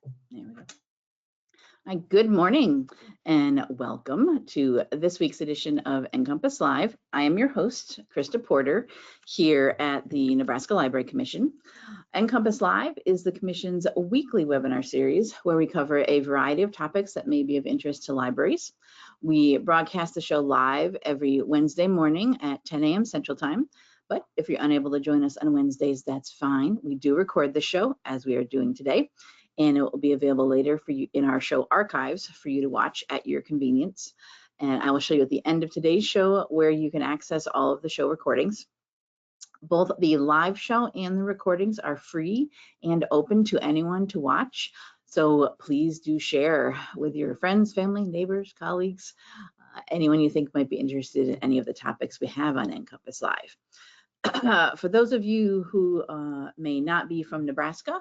There we go. Hi, good morning and welcome to this week's edition of NCompass Live. I am your host, Krista Porter, here at the Nebraska Library Commission. NCompass Live is the Commission's weekly webinar series where we cover a variety of topics that may be of interest to libraries. We broadcast the show live every Wednesday morning at 10 a.m. Central Time. But if you're unable to join us on Wednesdays, that's fine. We do record the show as we are doing today, and it will be available later for you in our show archives for you to watch at your convenience. And I will show you at the end of today's show where you can access all of the show recordings. Both the live show and the recordings are free and open to anyone to watch. So please do share with your friends, family, neighbors, colleagues, anyone you think might be interested in any of the topics we have on NCompass Live. For those of you who may not be from Nebraska,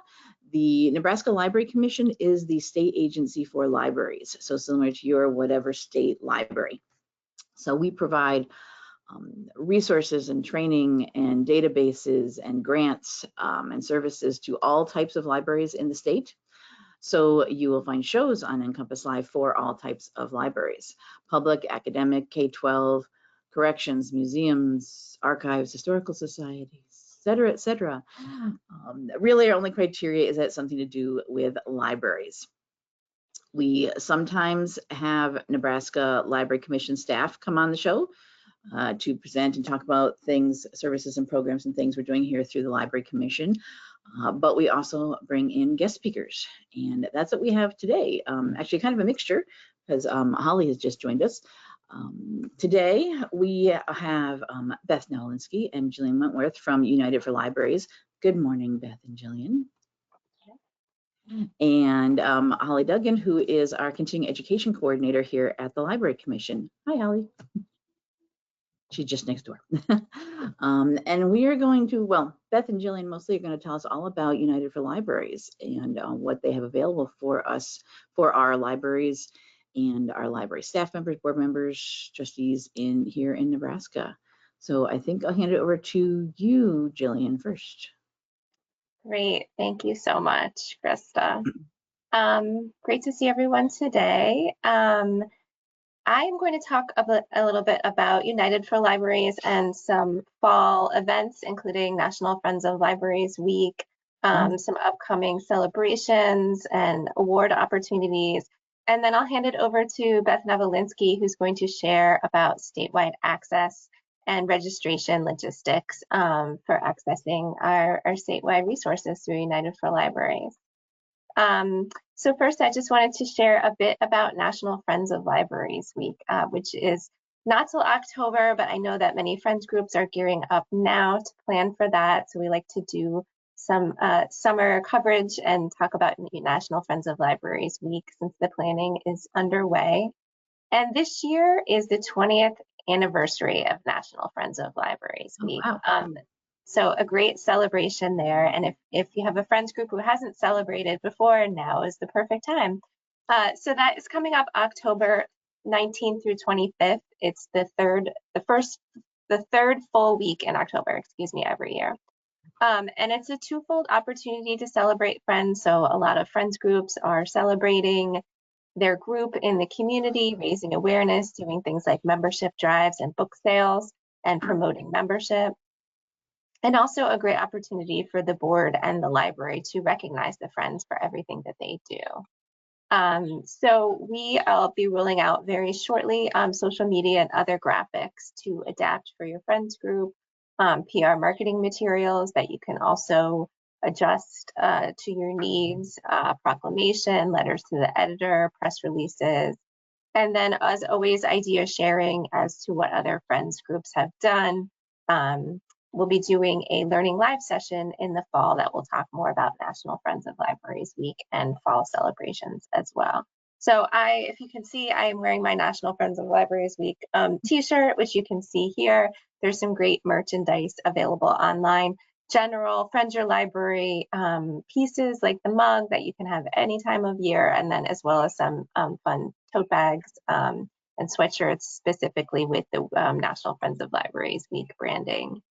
the Nebraska Library Commission is the state agency for libraries, so similar to your whatever state library. So we provide resources and training and databases and grants and services to all types of libraries in the state. So you will find shows on NCompass Live for all types of libraries: public, academic, K-12, corrections, museums, archives, historical societies, et cetera, et cetera. Really, our only criteria is that it's something to do with libraries. We sometimes have Nebraska Library Commission staff come on the show to present and talk about things, services and programs and things we're doing here through the Library Commission. But we also bring in guest speakers, and that's what we have today. Actually, kind of a mixture, because Holly has just joined us. Today, we have Beth Nowlinski and Jillian Wentworth from United for Libraries. Good morning, Beth and Jillian. And Holly Duggan, who is our continuing education coordinator here at the Library Commission. Hi, Holly. She's just next door. And we are going to, well, Beth and Jillian mostly are going to tell us all about United for Libraries and what they have available for us, for our libraries and our library staff members, board members, trustees here in Nebraska. So I think I'll hand it over to you, Jillian, first. Great, thank you so much, Krista. Great to see everyone today. I'm going to talk a little bit about United for Libraries and some fall events, including National Friends of Libraries Week, some upcoming celebrations and award opportunities. And then I'll hand it over to Beth Nowlinski, who's going to share about statewide access and registration logistics for accessing our statewide resources through United for Libraries. So first, I just wanted to share a bit about National Friends of Libraries Week, which is not till October, but I know that many friends groups are gearing up now to plan for that. So we like to do some summer coverage and talk about National Friends of Libraries Week since the planning is underway. And this year is the 20th anniversary of National Friends of Libraries Week. Oh, wow. So a great celebration there. And if you have a friends group who hasn't celebrated before, now is the perfect time. So that is coming up October 19th through 25th. It's the third full week in October, excuse me, every year. And it's a twofold opportunity to celebrate friends. So a lot of friends groups are celebrating their group in the community, raising awareness, doing things like membership drives and book sales, and promoting membership. And also a great opportunity for the board and the library to recognize the friends for everything that they do. So I'll be rolling out very shortly social media and other graphics to adapt for your friends group, PR marketing materials that you can also adjust to your needs, proclamation, letters to the editor, press releases, and then as always, idea sharing as to what other friends groups have done. We'll be doing a learning live session in the fall that will talk more about National Friends of Libraries Week and fall celebrations as well. So if you can see, I am wearing my National Friends of Libraries Week t-shirt, which you can see here. There's some great merchandise available online. General Friends Your Library pieces like the mug that you can have any time of year, and then as well as some fun tote bags and sweatshirts specifically with the National Friends of Libraries Week branding.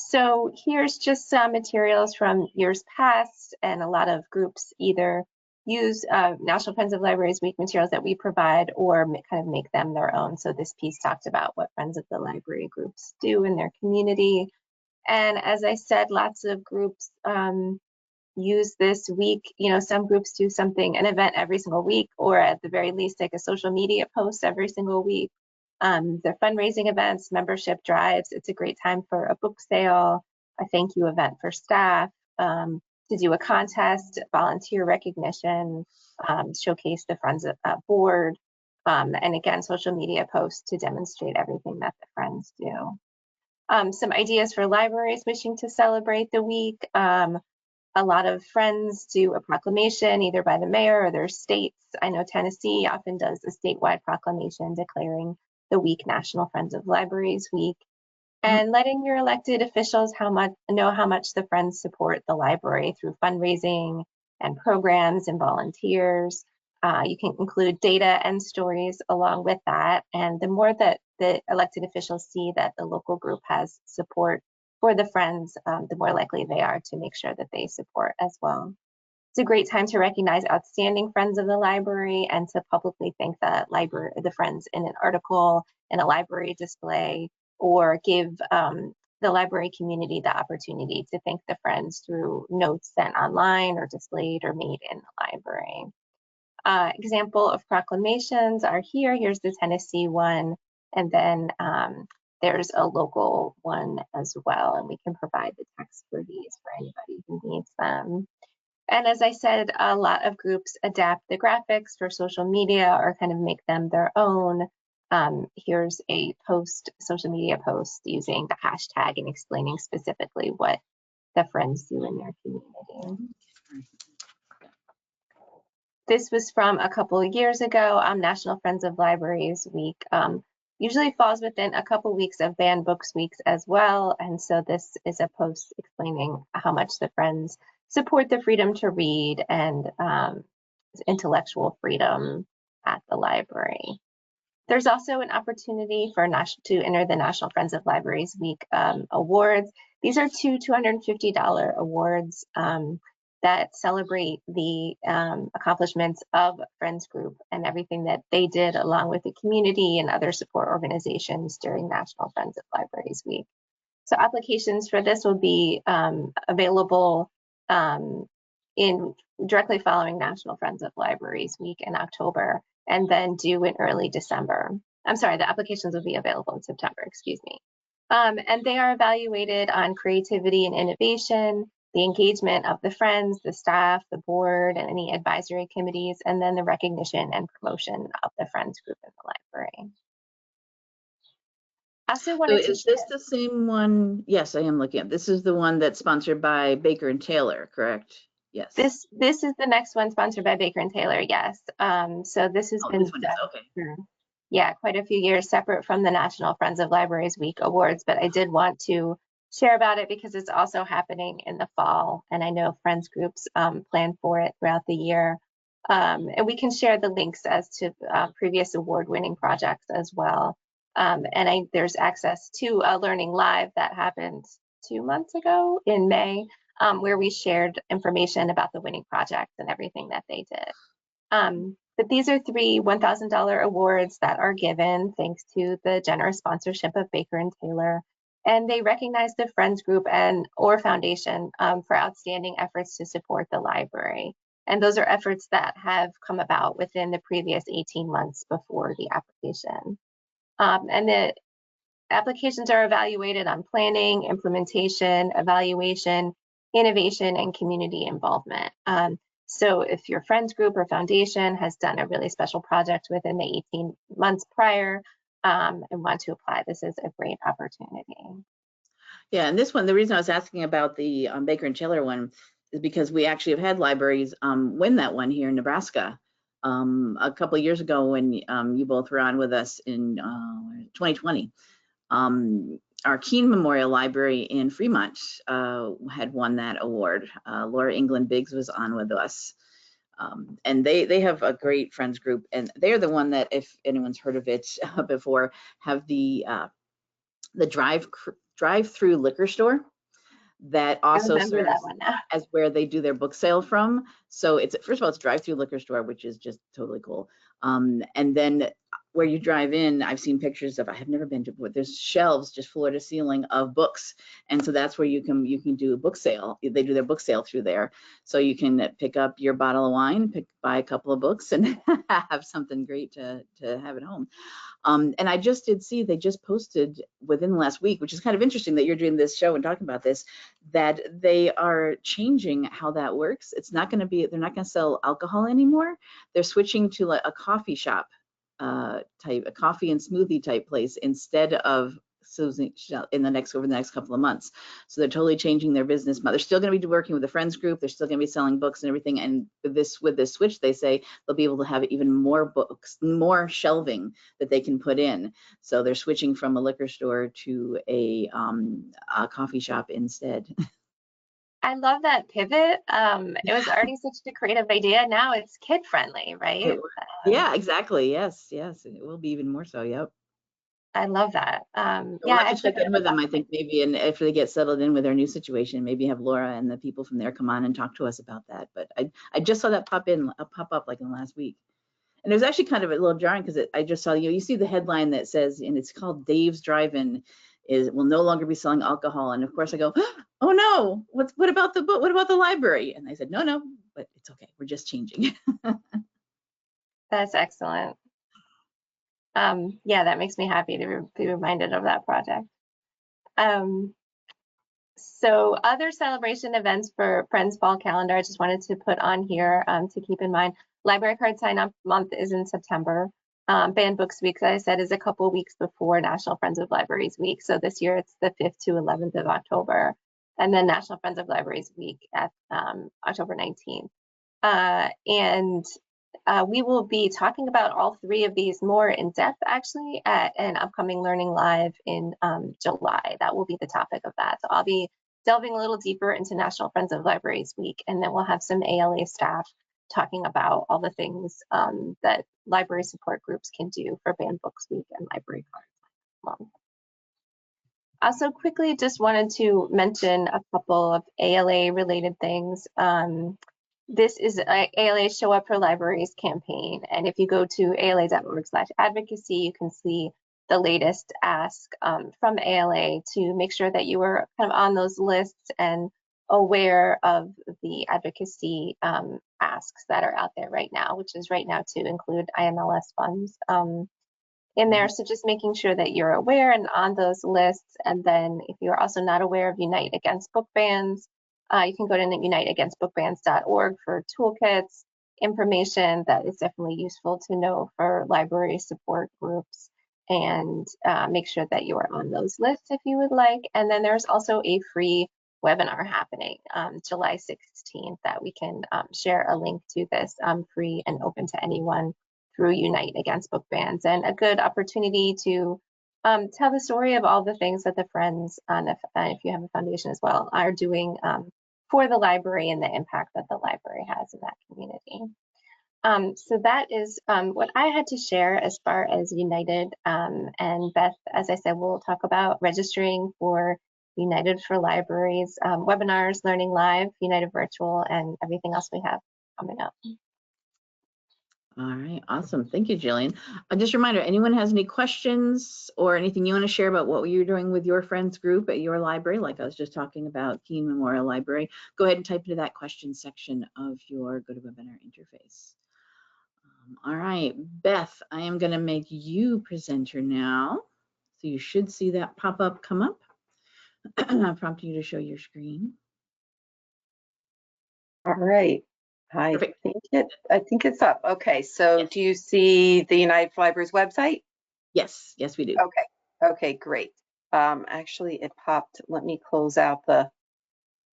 So here's just some materials from years past, and a lot of groups either use National Friends of Libraries Week materials that we provide or kind of make them their own. So this piece talked about what Friends of the Library groups do in their community. And as I said, lots of groups use this week. You know, some groups do something, an event every single week, or at the very least, like a social media post every single week. They're fundraising events, membership drives. It's a great time for a book sale, a thank you event for staff, to do a contest, volunteer recognition, showcase the Friends board, and again, social media posts to demonstrate everything that the Friends do. Some ideas for libraries wishing to celebrate the week. A lot of Friends do a proclamation either by the mayor or their states. I know Tennessee often does a statewide proclamation declaring the week National Friends of Libraries Week, and letting your elected officials know how much the Friends support the library through fundraising and programs and volunteers. You can include data and stories along with that. And the more that the elected officials see that the local group has support for the Friends, the more likely they are to make sure that they support as well. It's a great time to recognize outstanding Friends of the library and to publicly thank the Friends in an article, in a library display, or give the library community the opportunity to thank the Friends through notes sent online or displayed or made in the library. Example of proclamations are here. Here's the Tennessee one, and then there's a local one as well, and we can provide the text for these for anybody who needs them. And as I said, a lot of groups adapt the graphics for social media or kind of make them their own. Here's a social media post using the hashtag and explaining specifically what the Friends do in their community. This was from a couple of years ago. National Friends of Libraries Week usually falls within a couple weeks of Banned Books Weeks as well. And so this is a post explaining how much the Friends support the freedom to read and intellectual freedom at the library. There's also an opportunity for to enter the National Friends of Libraries Week awards. These are two $250 awards that celebrate the accomplishments of Friends Group and everything that they did along with the community and other support organizations during National Friends of Libraries Week. So applications for this will be available directly following National Friends of Libraries Week in October, and then due in early December. I'm sorry, the applications will be available in September, excuse me. And they are evaluated on creativity and innovation, the engagement of the Friends, the staff, the board, and any advisory committees, and then the recognition and promotion of the Friends Group in the library. I also wanted to share. Is this the same one? Yes, I am looking at. This is the one that's sponsored by Baker and Taylor, correct? Yes. This is the next one sponsored by Baker and Taylor, yes. So this has been this one is, okay. Yeah, quite a few years separate from the National Friends of Libraries Week awards, but I did want to share about it because it's also happening in the fall, and I know Friends groups plan for it throughout the year. And we can share the links as to previous award-winning projects as well. And there's access to Learning Live that happened 2 months ago in May, where we shared information about the winning projects and everything that they did. But these are 3 $1,000 awards that are given thanks to the generous sponsorship of Baker and Taylor. And they recognize the Friends Group or Foundation for outstanding efforts to support the library. And those are efforts that have come about within the previous 18 months before the application. And the applications are evaluated on planning, implementation, evaluation, innovation, and community involvement. So if your Friends Group or Foundation has done a really special project within the 18 months prior and want to apply, this is a great opportunity. Yeah, and this one, the reason I was asking about the Baker and Taylor one is because we actually have had libraries win that one here in Nebraska. A couple of years ago when you both were on with us in 2020. Our Keene Memorial Library in Fremont had won that award. Laura England Biggs was on with us. And they have a great Friends group, and they're the one that, if anyone's heard of it before, have the drive-through liquor store. that I also remember that serves one now. as where they do their book sale from. So it's, first of all, it's a drive-through liquor store, which is just totally cool. And then where you drive in, I've seen pictures of, I have never been to, but there's shelves just floor to ceiling of books. And so that's where you can do a book sale. They do their book sale through there. So you can pick up your bottle of wine, buy a couple of books, and have something great to have at home. And I just did see, they just posted within the last week, which is kind of interesting that you're doing this show and talking about this, that they are changing how that works. It's not going to be, they're not going to sell alcohol anymore. They're switching to like a coffee shop type, a coffee and smoothie type place instead of in the next, over the next couple of months. So they're totally changing their business model. They're still going to be working with a friends group. They're still going to be selling books and everything. And with this switch, they say they'll be able to have even more books, more shelving that they can put in. So they're switching from a liquor store to a coffee shop instead. I love that pivot. It was already such a creative idea. Now it's kid friendly, right? Yeah, exactly. Yes, yes. It will be even more so. Yep. I love that. We'll Yeah, have to actually, check in with them, I think, maybe, and after they get settled in with their new situation, maybe have Laura and the people from there come on and talk to us about that. But I just saw that pop up like in the last week. And it was actually kind of a little jarring because I just saw, you see the headline that says, and it's called Dave's Drive-In will no longer be selling alcohol. And of course I go, oh no, what about the book? What about the library? And I said, no, but it's okay. We're just changing. that's excellent. Yeah, that makes me happy to be reminded of that project. Um, so other celebration events for Friends Fall Calendar, I just wanted to put on here to keep in mind. Library card sign up month is in September. Banned Books Week, as I said, is a couple weeks before National Friends of Libraries Week. So this year it's the 5th to 11th of October. And then National Friends of Libraries Week at October 19th. And we will be talking about all three of these more in depth actually at an upcoming Learning Live in July. That will be the topic of that. So I'll be delving a little deeper into National Friends of Libraries Week, and then we'll have some ALA staff talking about all the things that library support groups can do for Banned Books Week and Library Cards Month. Also quickly just wanted to mention a couple of ALA related things. This is ALA Show Up for Libraries campaign. And if you go to ala.org/advocacy, you can see the latest ask from ALA to make sure that you are kind of on those lists and aware of the advocacy asks that are out there right now, which is right now to include IMLS funds in there. So just making sure that you're aware and on those lists. And then if you're also not aware of Unite Against Book Bans, you can go to uniteagainstbookbans.org for toolkits, information that is definitely useful to know for library support groups, and make sure that you are on those lists if you would like. And then there's also a free webinar happening July 16th that we can share a link to this free and open to anyone through Unite Against Book Bans, and a good opportunity to tell the story of all the things that the Friends, if you have a foundation as well, are doing for the library and the impact that the library has in that community. So that is what I had to share as far as United. And Beth, as I said, we'll talk about registering for United for Libraries, webinars, Learning Live, United Virtual, and everything else we have coming up. All right, awesome. Thank you, Jillian. Just a reminder, anyone has any questions or anything you want to share about what you're doing with your friends group at your library, like I was just talking about Keene Memorial Library, go ahead and type into that question section of your GoToWebinar interface. All right, Beth, I am going to make you presenter now. So you should see that pop-up come up. I'll prompt you to show your screen. All right. Perfect. I think it's up. Okay, so Yes. Do you see the United for Libraries website? Yes, we do. Okay, great. Actually, it popped. Let me close out the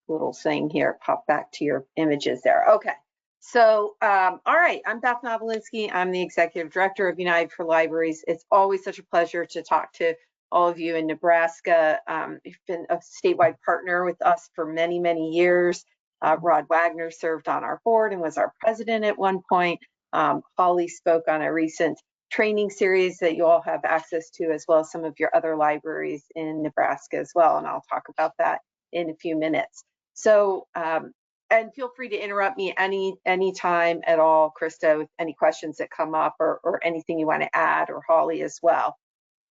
little thing here. Pop back to your images there. Okay. So, all right, I'm Beth Novolinsky. I'm the Executive Director of United for Libraries. It's always such a pleasure to talk to all of you in Nebraska. You've been a statewide partner with us for many, many years. Rod Wagner served on our board and was our president at one point. Holly spoke on a recent training series that you all have access to, as well as some of your other libraries in Nebraska as well, and I'll talk about that in a few minutes. So, and feel free to interrupt me any time at all, Krista, with any questions that come up or anything you want to add, or Holly as well.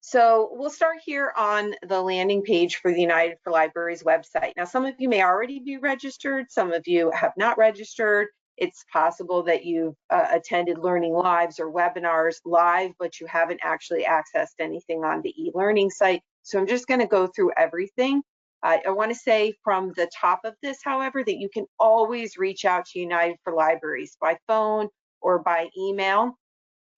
So we'll start here on the landing page for the United for Libraries website. Now, some of you may already be registered, some of you have not registered. It's possible that you've attended Learning Lives or webinars live, but you haven't actually accessed anything on the e-learning site. So I'm just going to go through everything. I want to say from the top of this, however, that you can always reach out to United for Libraries by phone or by email.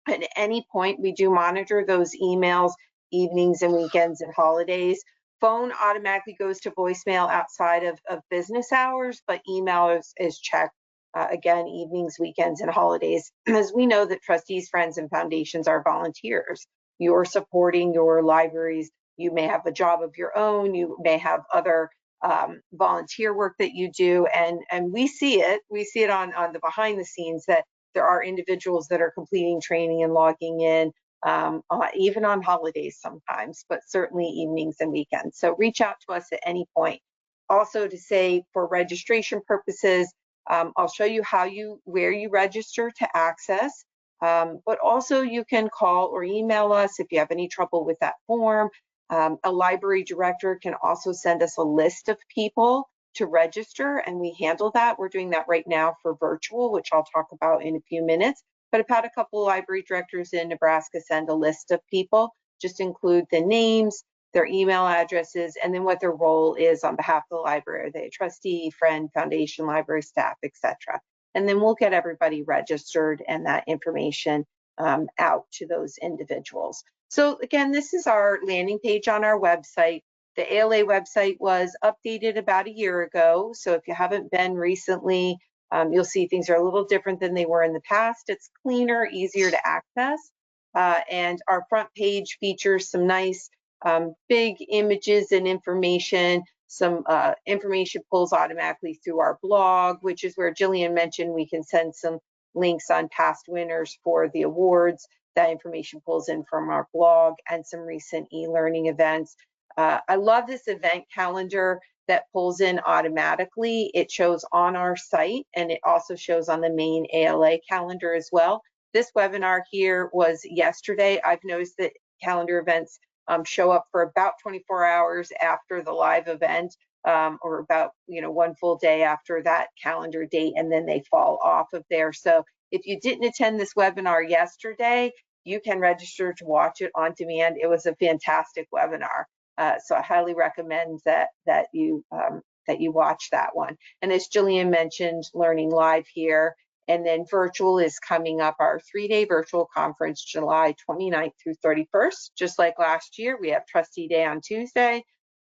At any point, we do monitor those emails, evenings and weekends and holidays. Phone automatically goes to voicemail outside of business hours, but email is checked, again, evenings, weekends, and holidays, as we know that trustees, friends, and foundations are volunteers. You're supporting your libraries. You may have a job of your own. You may have other volunteer work that you do, and we see it. We see it on the behind the scenes that there are individuals that are completing training and logging in, even on holidays sometimes, but certainly evenings and weekends. So reach out to us at any point. Also, to say, for registration purposes, I'll show you where you register to access, but also you can call or email us if you have any trouble with that form. A library director can also send us a list of people to register, and we handle that. We're doing that right now for virtual, which I'll talk about in a few minutes. But I've had a couple of library directors in Nebraska send a list of people, just include the names, their email addresses, and then what their role is on behalf of the library. Are they a trustee, friend, foundation, library staff, etc.? And then we'll get everybody registered and that information out to those individuals. So again, this is our landing page on our website. The ALA website was updated about a year ago. So if you haven't been recently, you'll see things are a little different than they were in the past. It's cleaner, easier to access. And our front page features some nice big images and information. Some information pulls automatically through our blog, which is where Jillian mentioned we can send some links on past winners for the awards. That information pulls in from our blog, and some recent e-learning events. I love this event calendar that pulls in automatically. It shows on our site, and it also shows on the main ALA calendar as well. This webinar here was yesterday. I've noticed that calendar events show up for about 24 hours after the live event, or about one full day after that calendar date, and then they fall off of there. So if you didn't attend this webinar yesterday, you can register to watch it on demand. It was a fantastic webinar. So I highly recommend that you watch that one. And as Jillian mentioned, Learning Live here, and then virtual is coming up, our 3-day virtual conference, July 29th through 31st. Just like last year, we have Trustee Day on Tuesday,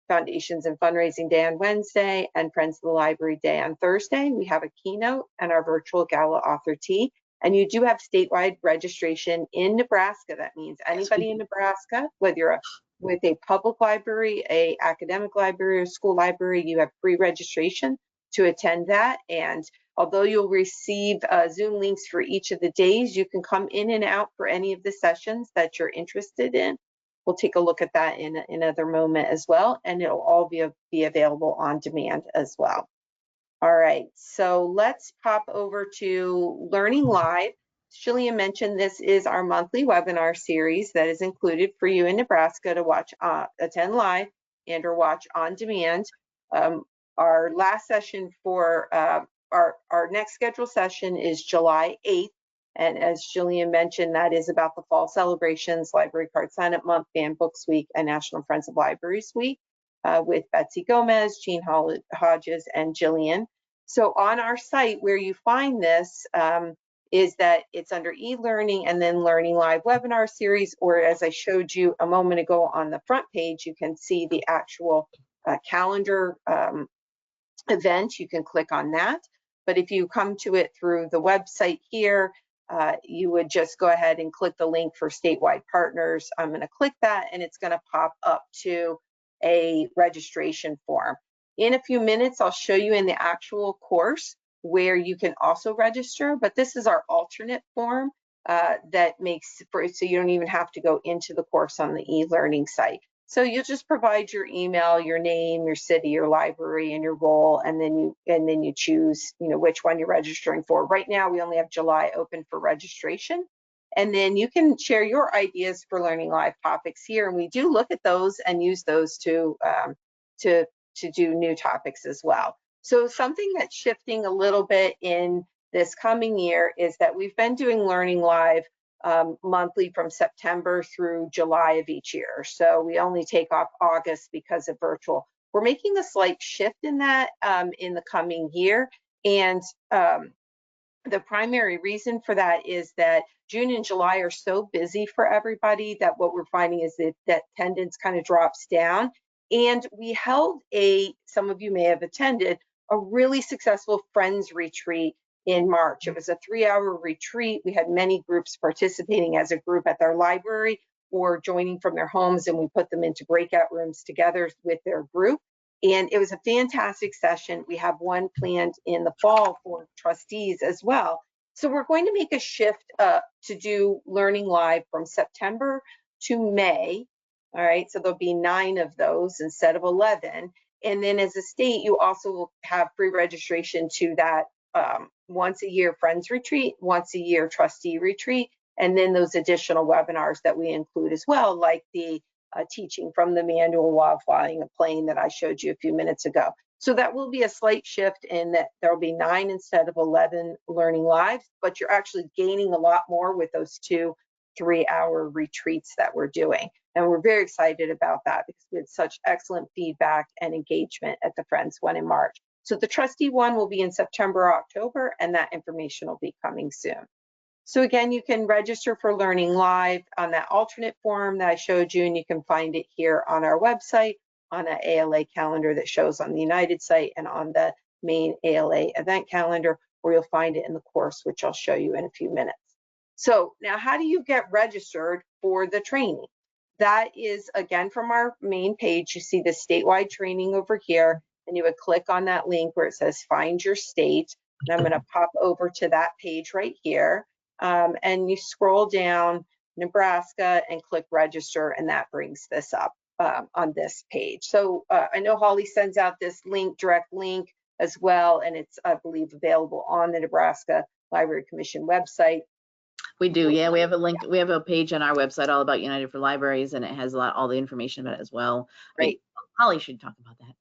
Foundations and Fundraising Day on Wednesday, and Friends of the Library Day on Thursday. We have a keynote and our virtual gala author tea. And you do have statewide registration in Nebraska. That means anybody in Nebraska, whether you're with a public library, a academic library, or school library, you have free registration to attend that. And although you'll receive Zoom links for each of the days, you can come in and out for any of the sessions that you're interested in. We'll take a look at that in another moment as well, and it'll all be available on demand as well. All right, so let's pop over to Learning Live. Jillian mentioned this is our monthly webinar series that is included for you in Nebraska to watch, attend live and or watch on demand. Our last session for our next scheduled session is July 8th. And as Jillian mentioned, that is about the fall celebrations, Library Card Sign Up Month, Banned Books Week, and National Friends of Libraries Week with Betsy Gomez, Jean Hodges, and Jillian. So on our site, where you find this is that it's under e-learning and then Learning Live webinar series, or as I showed you a moment ago on the front page, you can see the actual calendar event. You can click on that. But if you come to it through the website here, you would just go ahead and click the link for statewide partners. I'm going to click that, and it's going to pop up to a registration form. In a few minutes, I'll show you in the actual course where you can also register, but this is our alternate form that makes so you don't even have to go into the course on the e-learning site. So you'll just provide your email, your name, your city, your library, and your role, and then you choose, which one you're registering for. Right now, we only have July open for registration, and then you can share your ideas for Learning Live topics here, and we do look at those and use those to do new topics as well. So something that's shifting a little bit in this coming year is that we've been doing Learning Live monthly from September through July of each year. So we only take off August because of virtual. We're making a slight shift in that in the coming year. And the primary reason for that is that June and July are so busy for everybody that what we're finding is that attendance kind of drops down. And we held some of you may have attended, a really successful Friends Retreat in March. It was a 3-hour retreat. We had many groups participating as a group at their library or joining from their homes, and we put them into breakout rooms together with their group. And it was a fantastic session. We have one planned in the fall for trustees as well. So we're going to make a shift to do Learning Live from September to May. All right, so there'll be 9 of those instead of 11. And then as a state, you also will have free registration to that once a year Friends Retreat, once a year Trustee Retreat, and then those additional webinars that we include as well, like the teaching from the manual while flying a plane that I showed you a few minutes ago. So that will be a slight shift in that there will be 9 instead of 11 Learning Lives, but you're actually gaining a lot more with those 2 3-hour retreats that we're doing. And we're very excited about that because we had such excellent feedback and engagement at the Friends one in March. So the Trustee one will be in September or October, and that information will be coming soon. So again, you can register for Learning Live on that alternate form that I showed you, and you can find it here on our website, on an ALA calendar that shows on the United site, and on the main ALA event calendar, or you'll find it in the course, which I'll show you in a few minutes. So now, how do you get registered for the training? That is, again, from our main page. You see the statewide training over here, and you would click on that link where it says Find Your State. And I'm going to pop over to that page right here. And you scroll down Nebraska and click register, and that brings this up on this page. So I know Holly sends out this link, direct link as well, and it's, I believe, available on the Nebraska Library Commission website. We do, yeah. We have a link. We have a page on our website all about United for Libraries, and it has all the information about it as well. Great. Holly should talk about that.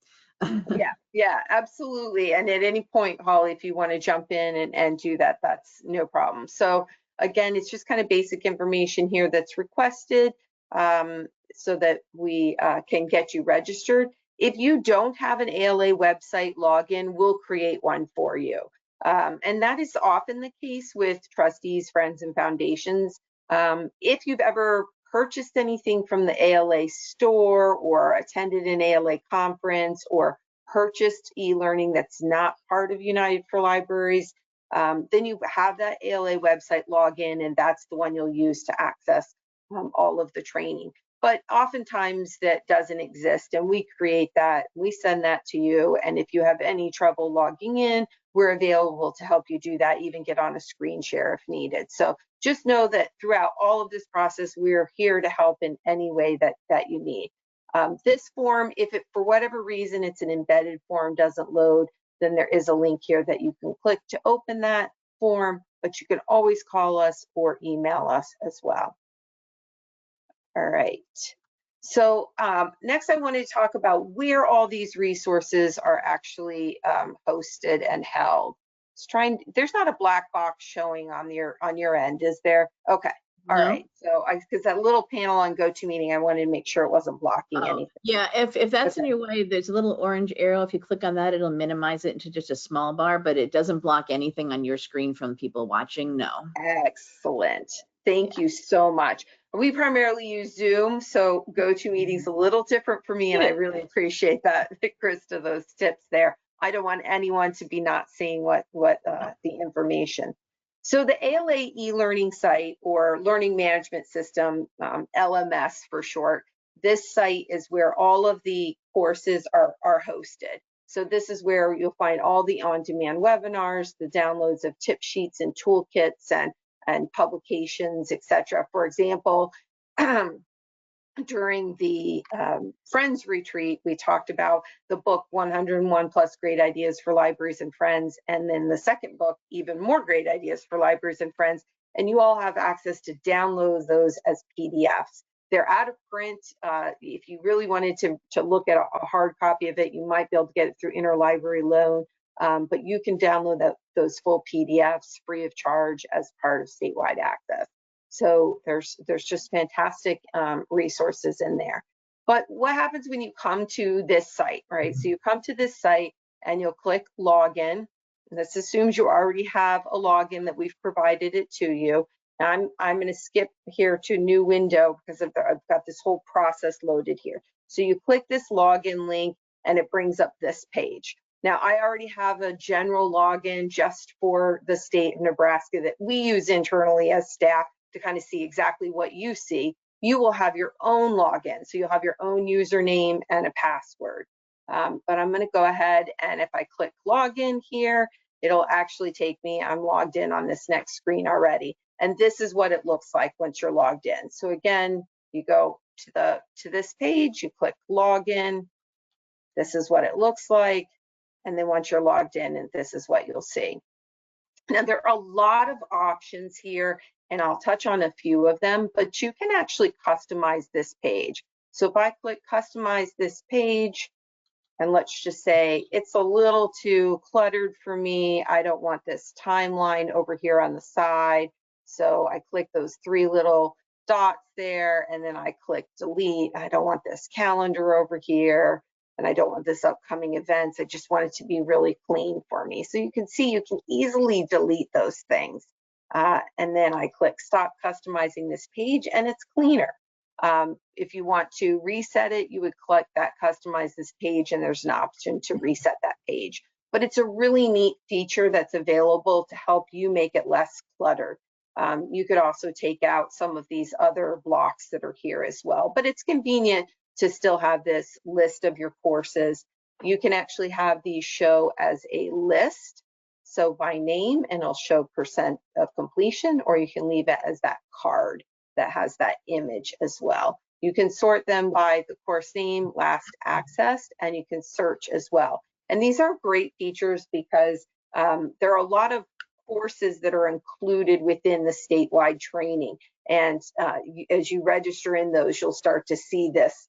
Yeah, absolutely. And at any point, Holly, if you want to jump in and do that, that's no problem. So again, it's just kind of basic information here that's requested so that we can get you registered. If you don't have an ALA website login, we'll create one for you. And that is often the case with trustees, friends, and foundations. If you've ever purchased anything from the ALA store or attended an ALA conference or purchased e-learning that's not part of United for Libraries, then you have that ALA website login, and that's the one you'll use to access all of the training. But oftentimes that doesn't exist, and we create that, we send that to you, and if you have any trouble logging in, we're available to help you do that, even get on a screen share if needed. So just know that throughout all of this process, we're here to help in any way that you need. This form, if it, for whatever reason, it's an embedded form, doesn't load, then there is a link here that you can click to open that form, but you can always call us or email us as well. All right. So next I wanted to talk about where all these resources are actually hosted and held. There's not a black box showing on your end, is there? Okay. All right. So because that little panel on GoToMeeting, I wanted to make sure it wasn't blocking anything. Yeah, if that's in your way, there's a little orange arrow. If you click on that, it'll minimize it into just a small bar, but it doesn't block anything on your screen from people watching. No. Excellent. Thank you so much. We primarily use Zoom, so GoToMeeting's a little different for me, and I really appreciate that, Krista, those tips there. I don't want anyone to be not seeing what the information. So the ALA e-learning site, or Learning Management System, LMS for short, this site is where all of the courses are hosted. So this is where you'll find all the on-demand webinars, the downloads of tip sheets and toolkits and publications, etc. For example, during the Friends retreat, we talked about the book 101 Plus Great Ideas for Libraries and Friends, and then the second book, Even More Great Ideas for Libraries and Friends, and you all have access to download those as PDFs. They're out of print. If you really wanted to look at a hard copy of it, you might be able to get it through interlibrary loan, but you can download those full PDFs free of charge as part of statewide access. So there's just fantastic resources in there. But what happens when you come to this site, right? So you come to this site and you'll click login. This assumes you already have a login that we've provided it to you. Now I'm going to skip here to new window because I've got this whole process loaded here. So you click this login link and it brings up this page. Now I already have a general login just for the state of Nebraska that we use internally as staff to kind of see exactly what you see. You will have your own login. So you'll have your own username and a password. But I'm going to go ahead and if I click login here, it'll actually take me, I'm logged in on this next screen already. And this is what it looks like once you're logged in. So again, you go to this page, you click login. This is what it looks like. And then once you're logged in, and this is what you'll see. Now there are a lot of options here, and I'll touch on a few of them, but you can actually customize this page. So if I click customize this page, and let's just say it's a little too cluttered for me. I don't want this timeline over here on the side. So I click those three little dots there, and then I click delete. I don't want this calendar over here, and I don't want this upcoming events. I just want it to be really clean for me. So you can see you can easily delete those things. And then I click stop customizing this page, and it's cleaner. If you want to reset it, you would click that customize this page, and there's an option to reset that page. But it's a really neat feature that's available to help you make it less cluttered. You could also take out some of these other blocks that are here as well, but it's convenient to still have this list of your courses. You can actually have these show as a list, so by name, and it'll show percent of completion, or you can leave it as that card that has that image as well. You can sort them by the course name, last accessed, and you can search as well. And these are great features because there are a lot of courses that are included within the statewide training. And as you register in those, you'll start to see this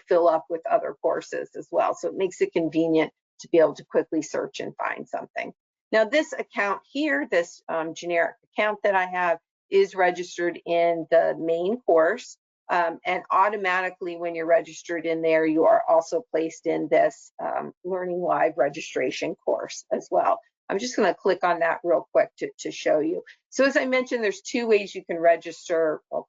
fill up with other courses as well. So it makes it convenient to be able to quickly search and find something. Now this account here, this generic account that I have, is registered in the main course, and automatically when you're registered in there, you are also placed in this Learning Live registration course as well. I'm just going to click on that real quick to show you. So as I mentioned, there's two ways you can register, well,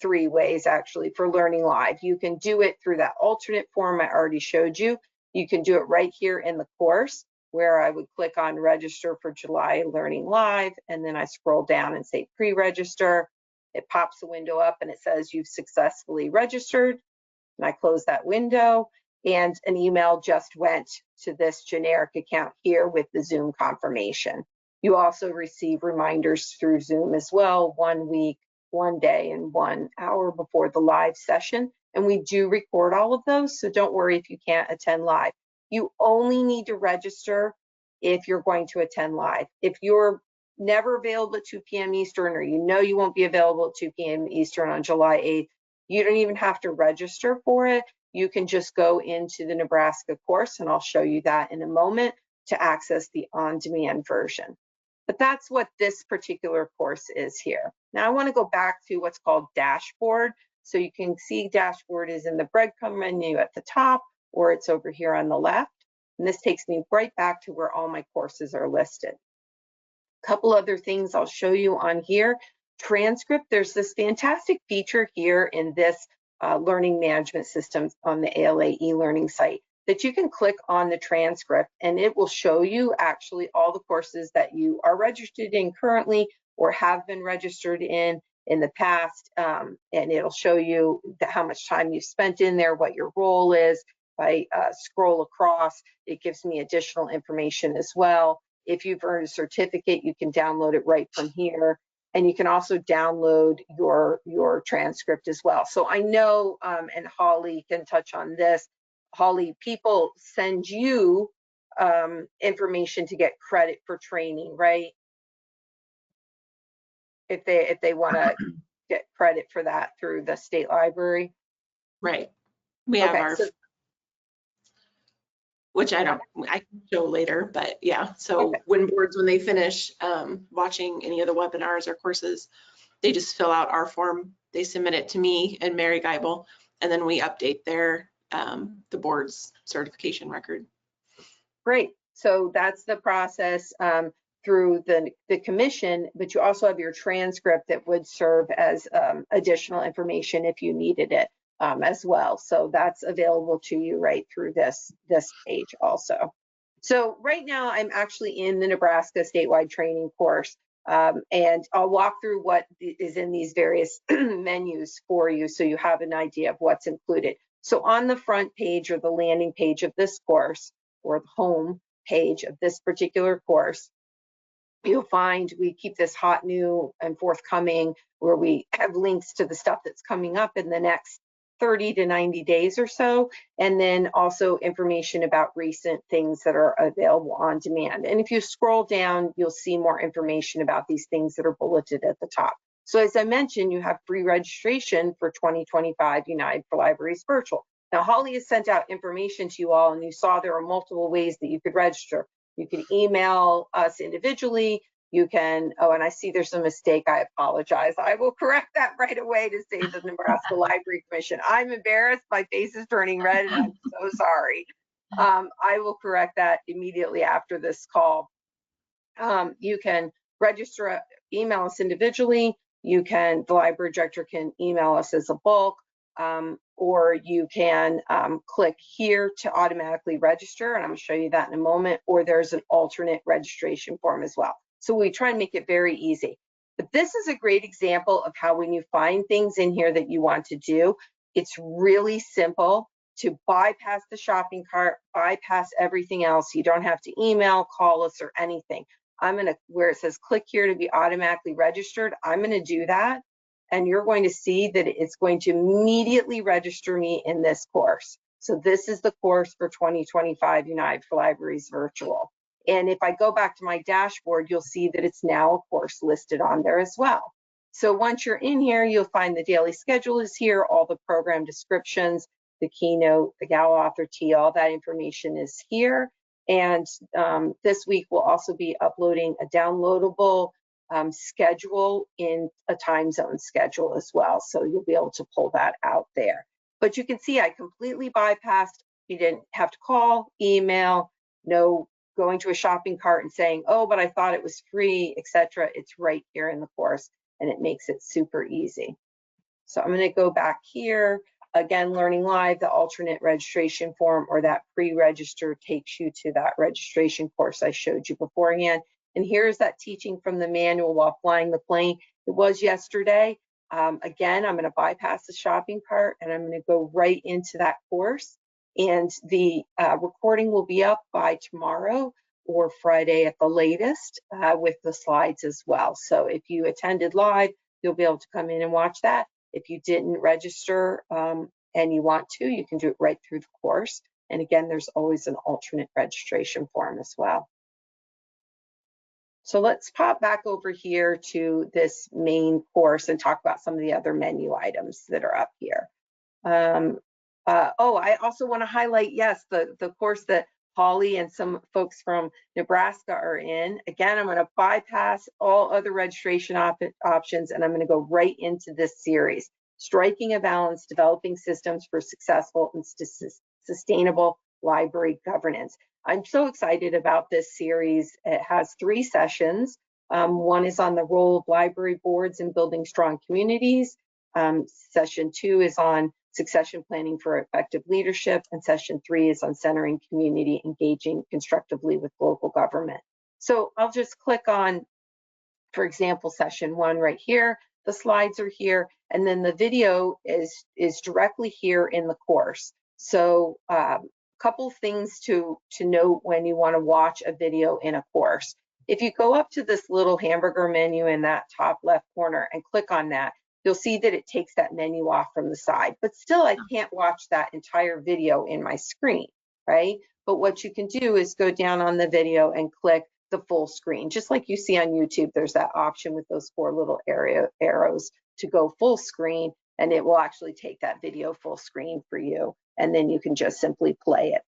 three ways actually, for Learning Live. You can do it through that alternate form I already showed you. You can do it right here in the course, where I would click on register for July Learning Live, and then I scroll down and say pre-register. It pops the window up and it says you've successfully registered, and I close that window, and an email just went to this generic account here with the Zoom confirmation. You also receive reminders through Zoom as well, 1 week, 1 day, and 1 hour before the live session, and we do record all of those, so don't worry if you can't attend live. You only need to register if you're going to attend live. If you're never available at 2 p.m. Eastern, or you know you won't be available at 2 p.m. Eastern on July 8th, you don't even have to register for it. You can just go into the Nebraska course, and I'll show you that in a moment, to access the on-demand version. But that's what this particular course is here. Now I want to go back to what's called dashboard. So you can see dashboard is in the breadcrumb menu at the top, or it's over here on the left. And this takes me right back to where all my courses are listed. A couple other things I'll show you on here. Transcript, there's this fantastic feature here in this learning management system on the ALA e-learning site that you can click on the transcript, and it will show you actually all the courses that you are registered in currently or have been registered in the past, and it'll show you how much time you've spent in there, what your role is. If I scroll across, it gives me additional information as well. If you've earned a certificate, you can download it right from here. and you can also download your transcript as well. So I know, and Holly can touch on this, Holly, people send you information to get credit for training, right? If they want to get credit for that through the state library. Right. We have Okay, our, so, which I can show later, but yeah. So okay. when they finish watching any of the webinars or courses, they just fill out our form. They submit it to me and Mary Geibel, and then we update their the board's certification record. Great. So that's the process through the commission, but you also have your transcript that would serve as additional information if you needed it as well. So that's available to you right through this page also. So right now I'm actually in the Nebraska statewide training course, and I'll walk through what is in these various menus for you so you have an idea of what's included. So on the front page or the landing page of this course, or the home page of this particular course, you'll find we keep this hot, new, and forthcoming, where we have links to the stuff that's coming up in the next 30 to 90 days or so, and then also information about recent things that are available on demand. And if you scroll down, you'll see more information about these things that are bulleted at the top. So as I mentioned, you have free registration for 2025 United for Libraries Virtual. Now, Holly has sent out information to you all, and you saw there are multiple ways that you could register. You can email us individually. You can, oh, and I see there's a mistake. I apologize. I will correct that right away to say the Nebraska Library Commission. I'm embarrassed. My face is turning red, and I'm so sorry. I will correct that immediately after this call. You can register, email us individually. The library director can email us as a bulk, or you can click here to automatically register, and I'm going to show you that in a moment, or there's an alternate registration form as well. So we try and make it very easy. But this is a great example of how when you find things in here that you want to do, it's really simple to bypass the shopping cart, bypass everything else. You don't have to email, call us, or anything. I'm going to, where it says click here to be automatically registered, I'm going to do that. And you're going to see that it's going to immediately register me in this course. So this is the course for 2025 United for Libraries Virtual. And if I go back to my dashboard, you'll see that it's now a course listed on there as well. So once you're in here, you'll find the daily schedule is here, all the program descriptions, the keynote, the gal author tee, all that information is here. And this week we'll also be uploading a downloadable schedule in a time zone schedule as well. So you'll be able to pull that out there. But you can see I completely bypassed. You didn't have to call, email, no going to a shopping cart and saying, oh, but I thought it was free, etc. It's right here in the course, and it makes it super easy. So I'm going to go back here. Again, Learning Live, the alternate registration form or that pre-register takes you to that registration course I showed you beforehand. And here's that teaching from the manual while flying the plane. It was yesterday. Again, I'm going to bypass the shopping cart and I'm going to go right into that course. And the recording will be up by tomorrow or Friday at the latest with the slides as well. So if you attended live, you'll be able to come in and watch that. If you didn't register and you want to, you can do it right through the course. And again, there's always an alternate registration form as well. So let's pop back over here to this main course and talk about some of the other menu items that are up here. Oh, I also want to highlight, yes, the course that Holly and some folks from Nebraska are in. Again, I'm going to bypass all other registration options, and I'm going to go right into this series, Striking a Balance, Developing Systems for Successful and Sustainable Library Governance. I'm so excited about this series. It has 3 sessions. One is on the role of library boards in building strong communities. Session 2 is on succession planning for effective leadership, and session 3 is on centering community, engaging constructively with local government. So I'll just click on, for example, session 1 right here. The slides are here, and then the video is directly here in the course. So a couple things to note when you want to watch a video in a course. If you go up to this little hamburger menu in that top left corner and click on that, you'll see that it takes that menu off from the side, but still I can't watch that entire video in my screen, right? But what you can do is go down on the video and click the full screen. Just like you see on YouTube, there's that option with those 4 little arrows to go full screen, and it will actually take that video full screen for you, and then you can just simply play it.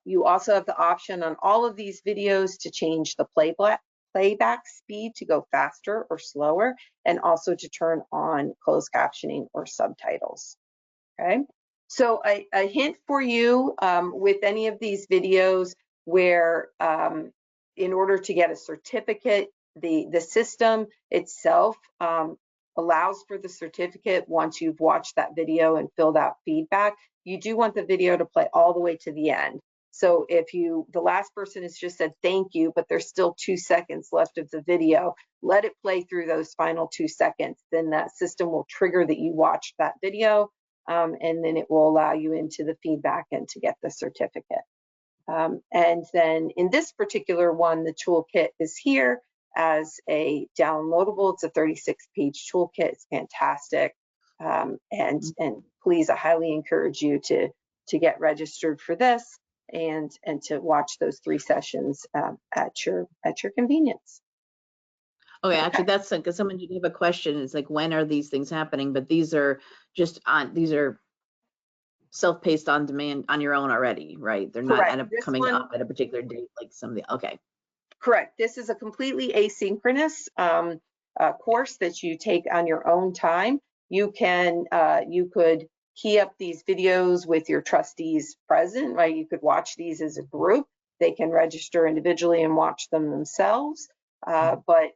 You also have the option on all of these videos to change the playback speed to go faster or slower, and also to turn on closed captioning or subtitles. Okay, so a hint for you with any of these videos where in order to get a certificate, the system itself allows for the certificate once you've watched that video and filled out feedback. You do want the video to play all the way to the end. So if the last person has just said thank you, but there's still 2 seconds left of the video, let it play through those final 2 seconds. Then that system will trigger that you watched that video, and then it will allow you into the feedback and to get the certificate. And then in this particular one, the toolkit is here as a downloadable. It's a 36-page toolkit. It's fantastic. And please, I highly encourage you to get registered for this and to watch those 3 sessions at your convenience. Okay, actually, that's because someone did have a question. It's like, when are these things happening? But these are these are self-paced on demand on your own already, right? They're not coming up at a particular date like some of the, okay. Correct. This is a completely asynchronous course that you take on your own time. You could key up these videos with your trustees present, right? You could watch these as a group. They can register individually and watch them themselves, but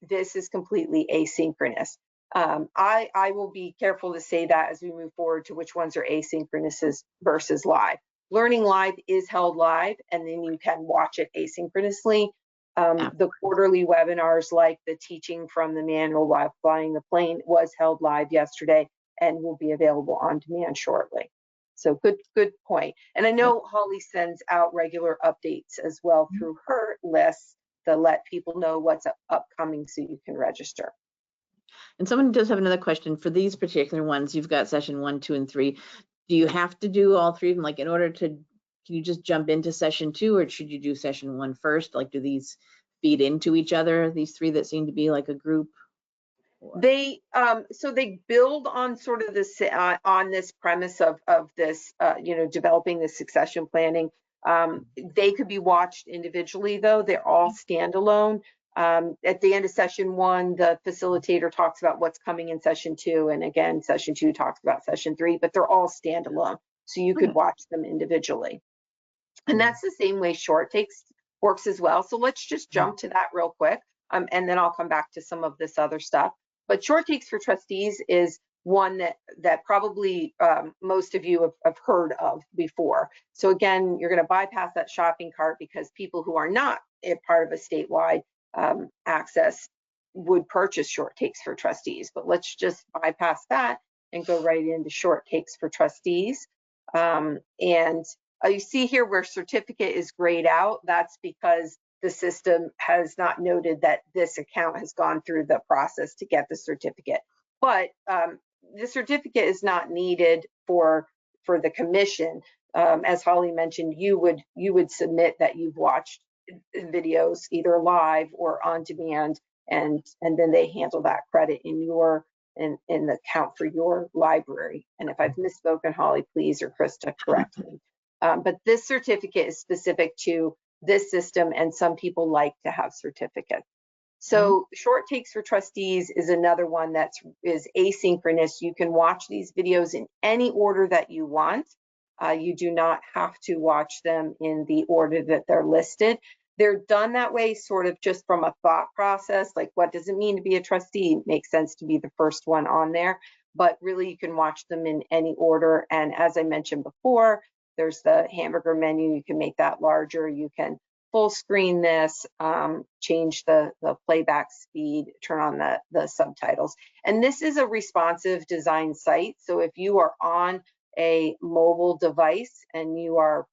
this is completely asynchronous. I will be careful to say that as we move forward to which ones are asynchronous versus live. Learning Live is held live, and then you can watch it asynchronously. The quarterly webinars, like the teaching from the manual while flying the plane, was held live yesterday and will be available on demand shortly. So good point. And I know Holly sends out regular updates as well through her lists to let people know what's upcoming so you can register. And someone does have another question. For these particular ones, you've got session 1, 2, and 3. Do you have to do all 3 of them? Like, in order to, can you just jump into session 2, or should you do session 1 first? Like, do these feed into each other, these 3 that seem to be like a group? They so they build on sort of this on this premise of this developing the succession planning. They could be watched individually, though. They're all standalone. At the end of session 1, the facilitator talks about what's coming in session 2, and again, session 2 talks about session 3, but they're all standalone, so you could watch them individually. And that's the same way Short Takes works as well. So let's just jump to that real quick, and then I'll come back to some of this other stuff. But Short Takes for Trustees is one that probably most of you have heard of before. So again, you're going to bypass that shopping cart because people who are not a part of a statewide access would purchase Short Takes for Trustees. But let's just bypass that and go right into Short Takes for Trustees. You see here where certificate is grayed out. That's because the system has not noted that this account has gone through the process to get the certificate. But the certificate is not needed for the commission. As Holly mentioned, you would submit that you've watched videos either live or on demand, and then they handle that credit in the count for your library. And if I've misspoken, Holly, please, or Krista, correct me. But this certificate is specific to this system, and some people like to have certificates. So Short Takes for Trustees is another one that is asynchronous. You can watch these videos in any order that you want. You do not have to watch them in the order that they're listed. They're done that way sort of just from a thought process, like what does it mean to be a trustee? It makes sense to be the first one on there, but really you can watch them in any order. And as I mentioned before, there's the hamburger menu. You can make that larger. You can full screen this, change the playback speed, turn on the subtitles. And this is a responsive design site. So if you are on a mobile device and you are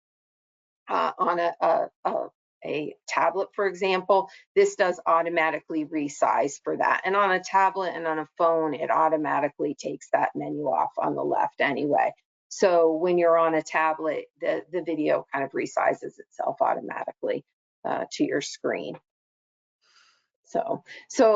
on a a tablet, for example, this does automatically resize for that. And on a tablet and on a phone, it automatically takes that menu off on the left anyway. So when you're on a tablet, the video kind of resizes itself automatically to your screen. So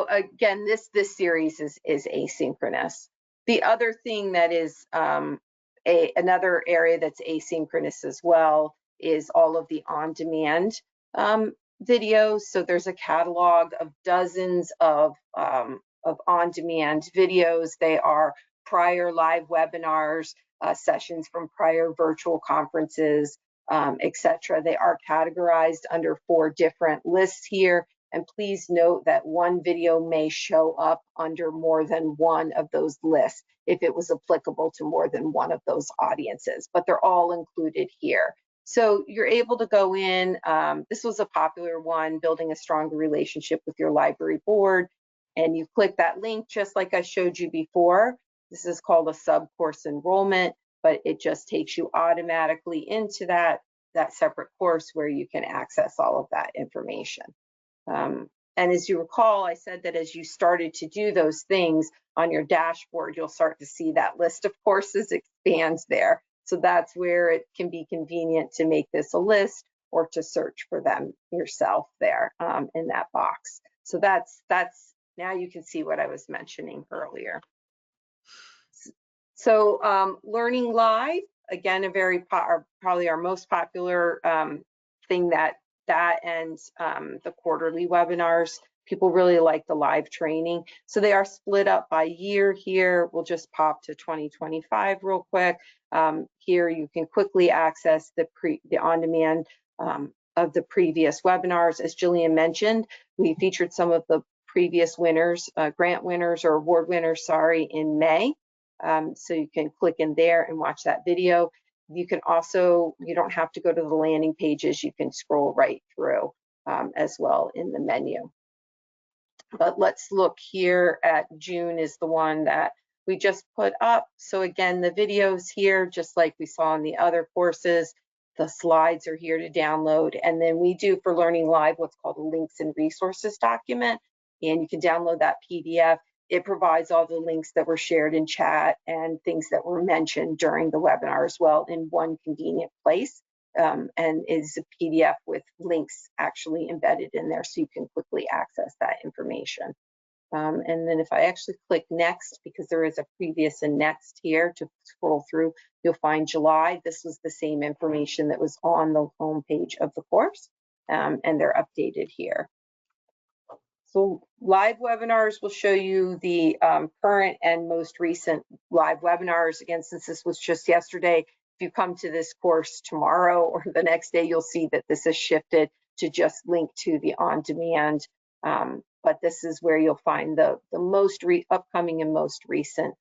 again, this series is asynchronous. The other thing that is another area that's asynchronous as well is all of the on-demand videos. So there's a catalog of dozens of on-demand videos. They are prior live webinars, sessions from prior virtual conferences, etc. They are categorized under 4 different lists here. And please note that one video may show up under more than one of those lists if it was applicable to more than one of those audiences, but they're all included here. So you're able to go in, this was a popular one, building a stronger relationship with your library board, and you click that link just like I showed you before. This is called a sub-course enrollment, but it just takes you automatically into that separate course where you can access all of that information. And as you recall, I said that as you started to do those things on your dashboard, you'll start to see that list of courses expands there. So that's where it can be convenient to make this a list or to search for them yourself there in that box. So that's now you can see what I was mentioning earlier. So Learning Live, again, a very probably our most popular thing that and the quarterly webinars. People really like the live training. So they are split up by year here. We'll just pop to 2025 real quick. Here you can quickly access the on-demand of the previous webinars. As Jillian mentioned, we featured some of the previous winners, grant winners or award winners, sorry, in May. So you can click in there and watch that video. You can also, you don't have to go to the landing pages, you can scroll right through as well in the menu. But let's look here at June is the one that we just put up. So again, the videos here, just like we saw in the other courses, the slides are here to download. And then we do for Learning Live what's called a links and resources document. And you can download that PDF. It provides all the links that were shared in chat and things that were mentioned during the webinar as well in one convenient place, and is a PDF with links actually embedded in there so you can quickly access that information. And then if I actually click next, because there is a previous and next here to scroll through, you'll find July. This was the same information that was on the home page of the course, and they're updated here. So live webinars will show you the current and most recent live webinars. Again, since this was just yesterday, if you come to this course tomorrow or the next day, you'll see that this has shifted to just link to the on-demand. But this is where you'll find the most upcoming and most recent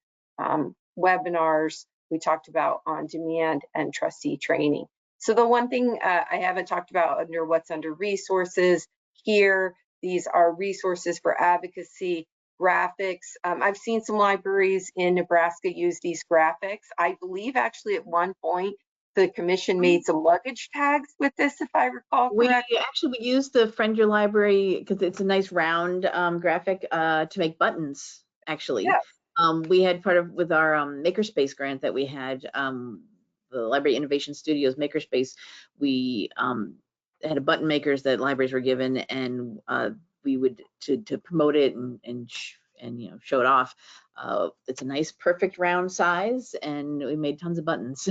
webinars. We talked about on-demand and trustee training. So the one thing I haven't talked about under what's under resources here, these are resources for advocacy, graphics. I've seen some libraries in Nebraska use these graphics. I believe actually at one point the commission made some luggage tags with this, if I recall correctly. We use the Friend Your Library because it's a nice round graphic to make buttons, actually. Yes. We had part of with our Makerspace grant that we had, the Library Innovation Studios Makerspace, we had a button makers that libraries were given, and we would to promote it and you know, show it off. It's a nice perfect round size, and we made tons of buttons.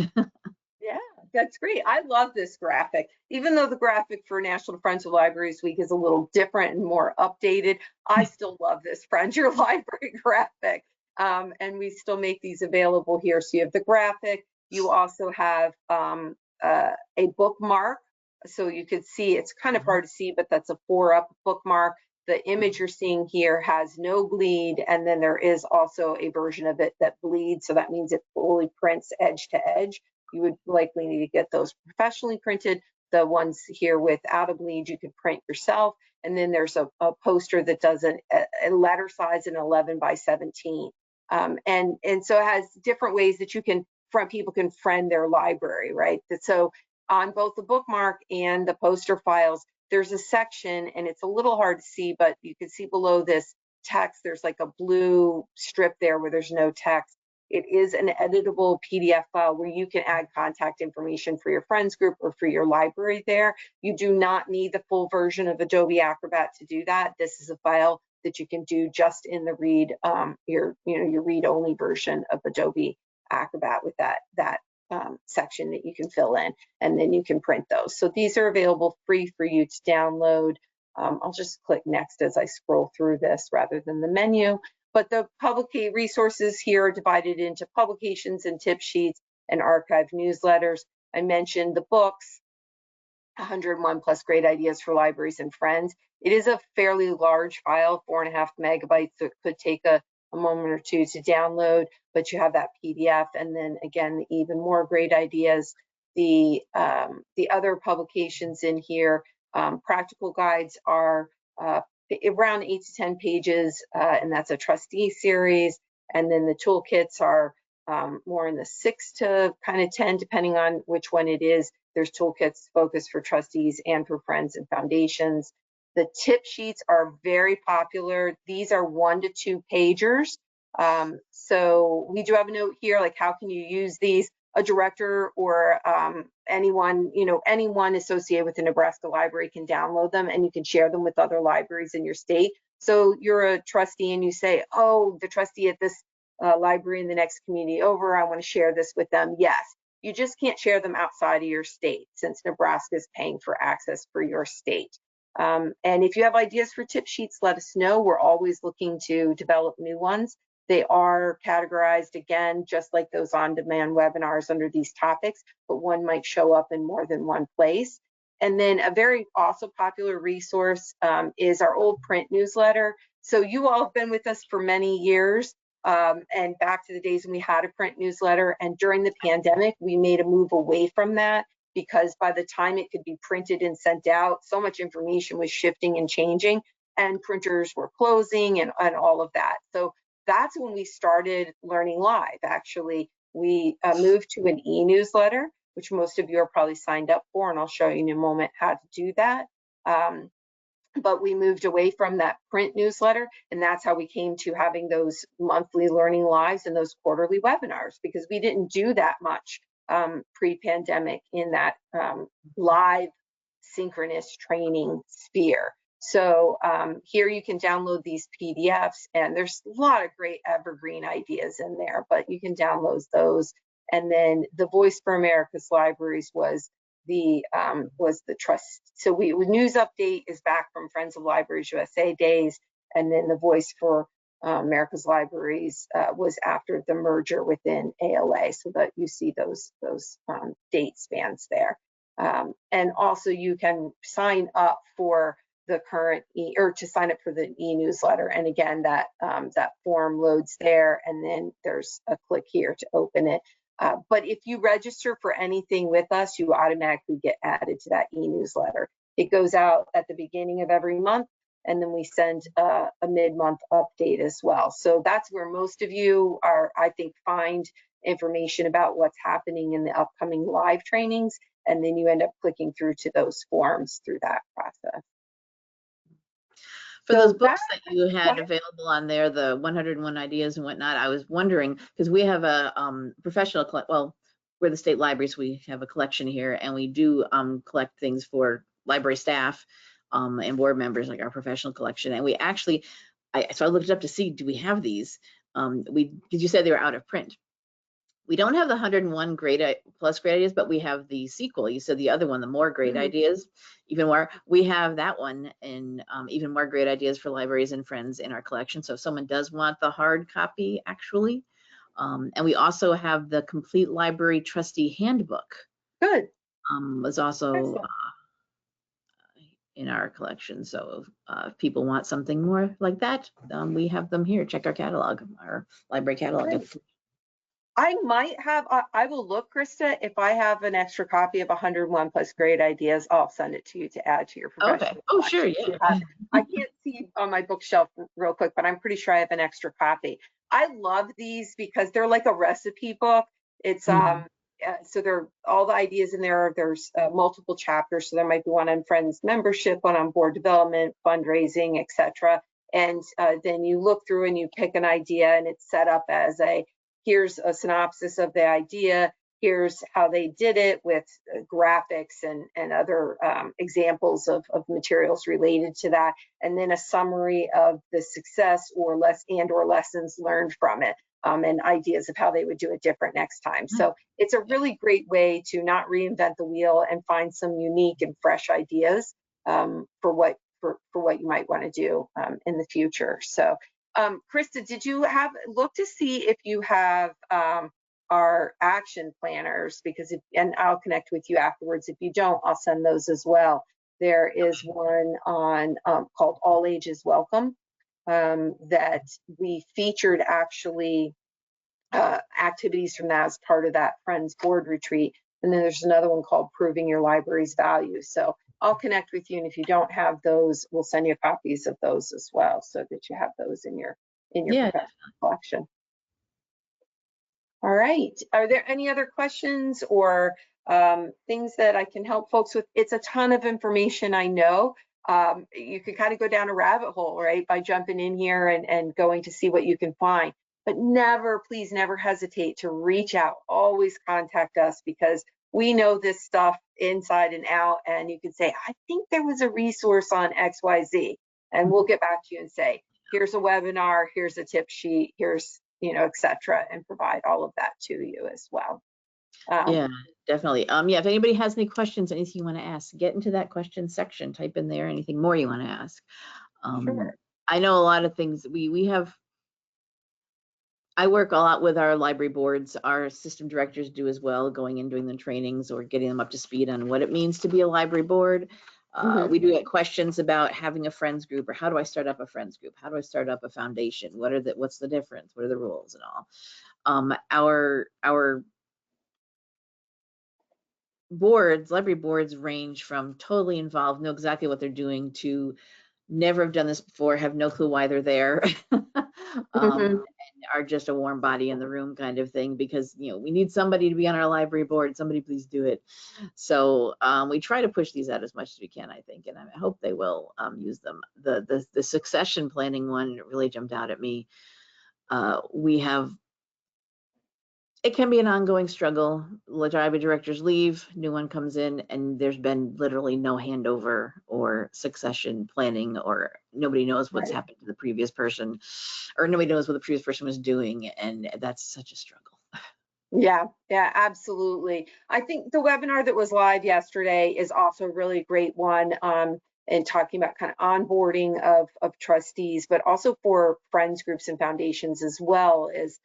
Yeah, that's great. I love this graphic. Even though the graphic for National Friends of Libraries Week is a little different and more updated, I still love this Friend Your Library graphic. And we still make these available here. So you have the graphic. You also have a bookmark. So you could see, it's kind of hard to see, but that's a 4-up bookmark. The image you're seeing here has no bleed, and then there is also a version of it that bleeds. So that means it fully prints edge to edge. You would likely need to get those professionally printed. The ones here without a bleed, you could print yourself. And then there's a poster that does a letter size in 11 by 17. And so it has different ways that you can, people can friend their library, right? So on both the bookmark and the poster files, there's a section, and it's a little hard to see, but you can see below this text, there's like a blue strip there where there's no text. It is an editable PDF file where you can add contact information for your friends group or for your library there. You do not need the full version of Adobe Acrobat to do that. This is a file that you can do just in the read, your read-only version of Adobe Acrobat with that section that you can fill in, and then you can print those. So these are available free for you to download. I'll just click next as I scroll through this rather than the menu. But the public resources here are divided into publications and tip sheets and archived newsletters. I mentioned the books, 101 plus great ideas for libraries and friends. It is a fairly large file, 4.5 megabytes, so it could take a moment or two to download, but you have that PDF, and then again, even more great ideas. The other publications in here, practical guides are around 8 to 10 pages, and that's a trustee series. And then the toolkits are more in the 6 to kind of 10, depending on which one it is. There's toolkits focused for trustees and for friends and foundations. The tip sheets are very popular. These are 1 to 2 pagers. So we do have a note here, like how can you use these? A director or anyone associated with the Nebraska Library can download them, and you can share them with other libraries in your state. So you're a trustee and you say, oh, the trustee at this library in the next community over, I want to share this with them. Yes, you just can't share them outside of your state since Nebraska is paying for access for your state. And if you have ideas for tip sheets, let us know. We're always looking to develop new ones. They are categorized, again, just like those on-demand webinars under these topics, but one might show up in more than one place. And then a very also popular resource is our old print newsletter. So you all have been with us for many years, and back to the days when we had a print newsletter. And during the pandemic, we made a move away from that because by the time it could be printed and sent out, so much information was shifting and changing, and printers were closing and all of that. So that's when we started Learning Live. Actually, we moved to an e-newsletter, which most of you are probably signed up for, and I'll show you in a moment how to do that. But we moved away from that print newsletter, and that's how we came to having those monthly Learning Lives and those quarterly webinars, because we didn't do that much pre-pandemic in that live synchronous training sphere. So here you can download these PDFs, and there's a lot of great evergreen ideas in there, but you can download those. And then the Voice for America's Libraries was the trust. So news update is back from Friends of Libraries USA days, and then the Voice for America's Libraries was after the merger within ALA, so that you see those date spans there. And also you can sign up for the current to sign up for the e-newsletter, and again that that form loads there, and then there's a click here to open it. But if you register for anything with us, you automatically get added to that e-newsletter. It goes out at the beginning of every month, and then we send a mid-month update as well. So that's where most of you are, I think, find information about what's happening in the upcoming live trainings, and then you end up clicking through to those forms through that process. For those books that you had available on there, the 101 ideas and whatnot, I was wondering, because we have a professional, well, we're the state libraries, we have a collection here, and we do collect things for library staff and board members, like our professional collection. And we actually, so I looked it up to see, do we have these? Because you said they were out of print. We don't have the 101 plus great ideas, but we have the sequel. You said the other one, the more great ideas, even more. We have that one, and even more great ideas for libraries and friends in our collection. So if someone does want the hard copy, actually. And we also have the complete library trustee handbook. Good. Was also in our collection. So if people want something more like that, we have them here. Check our catalog, our library catalog. Great. I might have, I will look, Krista, if I have an extra copy of 101 plus great ideas, I'll send it to you to add to your professional. Okay. Oh, sure. Yeah. I can't see on my bookshelf real quick, but I'm pretty sure I have an extra copy. I love these because they're like a recipe book. It's so there are all the ideas in there. There's multiple chapters. So there might be one on Friends membership, one on board development, fundraising, etc. And then you look through and you pick an idea, and it's set up as here's a synopsis of the idea. Here's how they did it with graphics and other examples of materials related to that, and then a summary of the success or lessons learned from it, and ideas of how they would do it different next time. So it's a really great way to not reinvent the wheel and find some unique and fresh ideas for what you might want to do in the future. So Krista, did you look to see if you have our action planners? Because and I'll connect with you afterwards. If you don't, I'll send those as well. There is one on called All Ages Welcome that we featured actually activities from that as part of that Friends board retreat. And then there's another one called Proving Your Library's Value. So I'll connect with you, and if you don't have those, we'll send you copies of those as well, so that you have those in your professional collection. All right. Are there any other questions or things that I can help folks with? It's a ton of information, I know. You could kind of go down a rabbit hole, right, by jumping in here and going to see what you can find. But never, please never hesitate to reach out. Always contact us, because we know this stuff inside and out. And you can say, I think there was a resource on XYZ. And we'll get back to you and say, here's a webinar, here's a tip sheet, here's, et cetera, and provide all of that to you as well. Yeah, definitely. Yeah, if anybody has any questions, anything you want to ask, get into that question section, type in there anything more you want to ask. Sure. I know a lot of things I work a lot with our library boards. Our system directors do as well, going and doing the trainings or getting them up to speed on what it means to be a library board. We do get questions about having a friends group, or how do I start up a friends group? How do I start up a foundation? What's the difference? What are the rules and all? Our boards, library boards, range from totally involved, know exactly what they're doing, to never have done this before, have no clue why they're there, and are just a warm body in the room kind of thing, because we need somebody to be on our library board. Somebody please do it. So we try to push these out as much as we can, I think, and I hope they will use them. The succession planning one really jumped out at me. It can be an ongoing struggle. Library directors leave, new one comes in, and there's been literally no handover or succession planning, or nobody knows what's happened to the previous person, or nobody knows what the previous person was doing, and that's such a struggle. Yeah, absolutely. I think the webinar that was live yesterday is also a really great one, and talking about kind of onboarding of trustees, but also for friends groups and foundations, as well as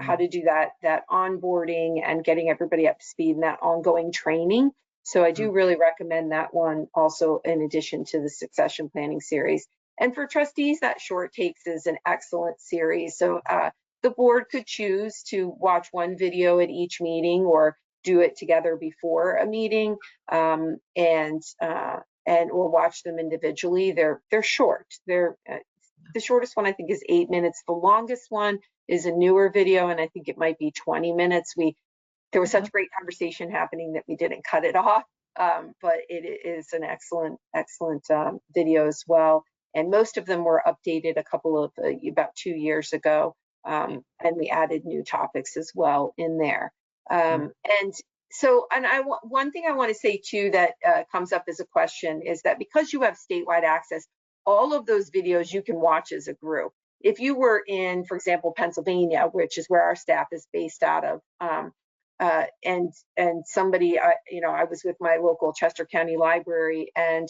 how to do that onboarding and getting everybody up to speed and that ongoing training. So I do really recommend that one also, in addition to the succession planning series. And for trustees, that short takes is an excellent series. So the board could choose to watch one video at each meeting, or do it together before a meeting, or watch them individually. They're short. The shortest one, I think, is 8 minutes. The longest one is a newer video, and I think it might be 20 minutes. There was such great conversation happening that we didn't cut it off, but it is an excellent video as well. And most of them were updated about 2 years ago, and we added new topics as well in there. One thing I want to say too that comes up as a question is that, because you have statewide access, all of those videos you can watch as a group. If you were in, for example, Pennsylvania, which is where our staff is based out of, and somebody, I was with my local Chester County Library, and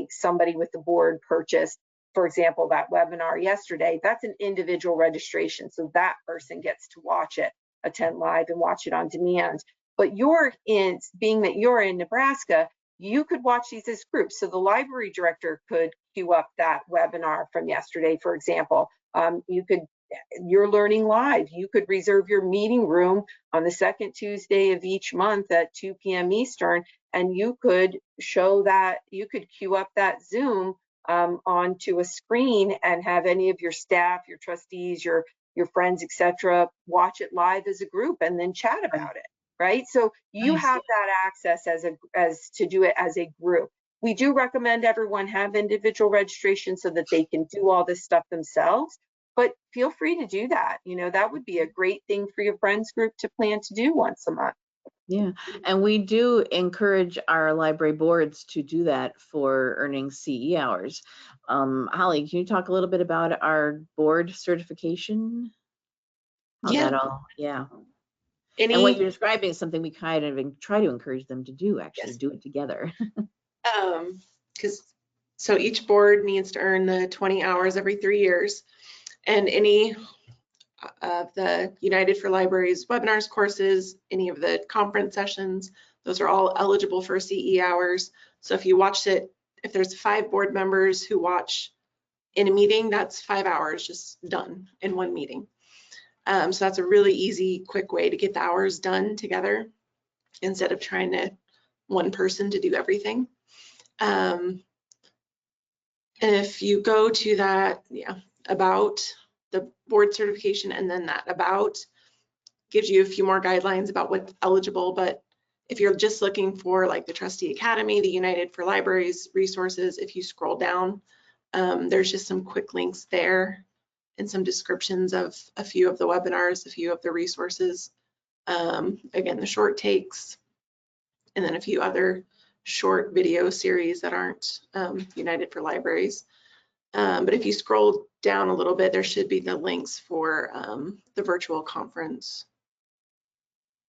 somebody with the board purchased, for example, that webinar yesterday. That's an individual registration, so that person gets to watch it, attend live, and watch it on demand. But being that you're in Nebraska, you could watch these as groups. So the library director could queue up that webinar from yesterday, for example. You're learning live. You could reserve your meeting room on the second Tuesday of each month at 2 p.m. Eastern, and you could queue up that Zoom onto a screen and have any of your staff, your trustees, your friends, etc., watch it live as a group and then chat about it. right? So you Nice. have that access as to do it as a group. We do recommend everyone have individual registration so that they can do all this stuff themselves, but feel free to do that. You know, that would be a great thing for your friends group to plan to do once a month. Yeah, and we do encourage our library boards to do that for earning CE hours. Holly, can you talk a little bit about our board certification? How Yeah. that all, yeah. And what you're describing is something we kind of try to encourage them to do, actually Yes. do it together. Because so each board needs to earn the 20 hours every 3 years, and any of the United for Libraries webinars courses, any of the conference sessions, those are all eligible for CE hours. So if you watched it, if there's 5 board members who watch in a meeting, that's 5 hours just done in one meeting. So that's a really easy, quick way to get the hours done together instead of trying to one person to do everything. And if you go to that, about the board certification, and then that about gives you a few more guidelines about what's eligible. But if you're just looking for like the Trustee Academy, the United for Libraries resources, if you scroll down, there's just some quick links there and some descriptions of a few of the webinars, a few of the resources. Again, the short takes, and then a few other short video series that aren't United for Libraries. But if you scroll down a little bit, there should be the links for the virtual conference.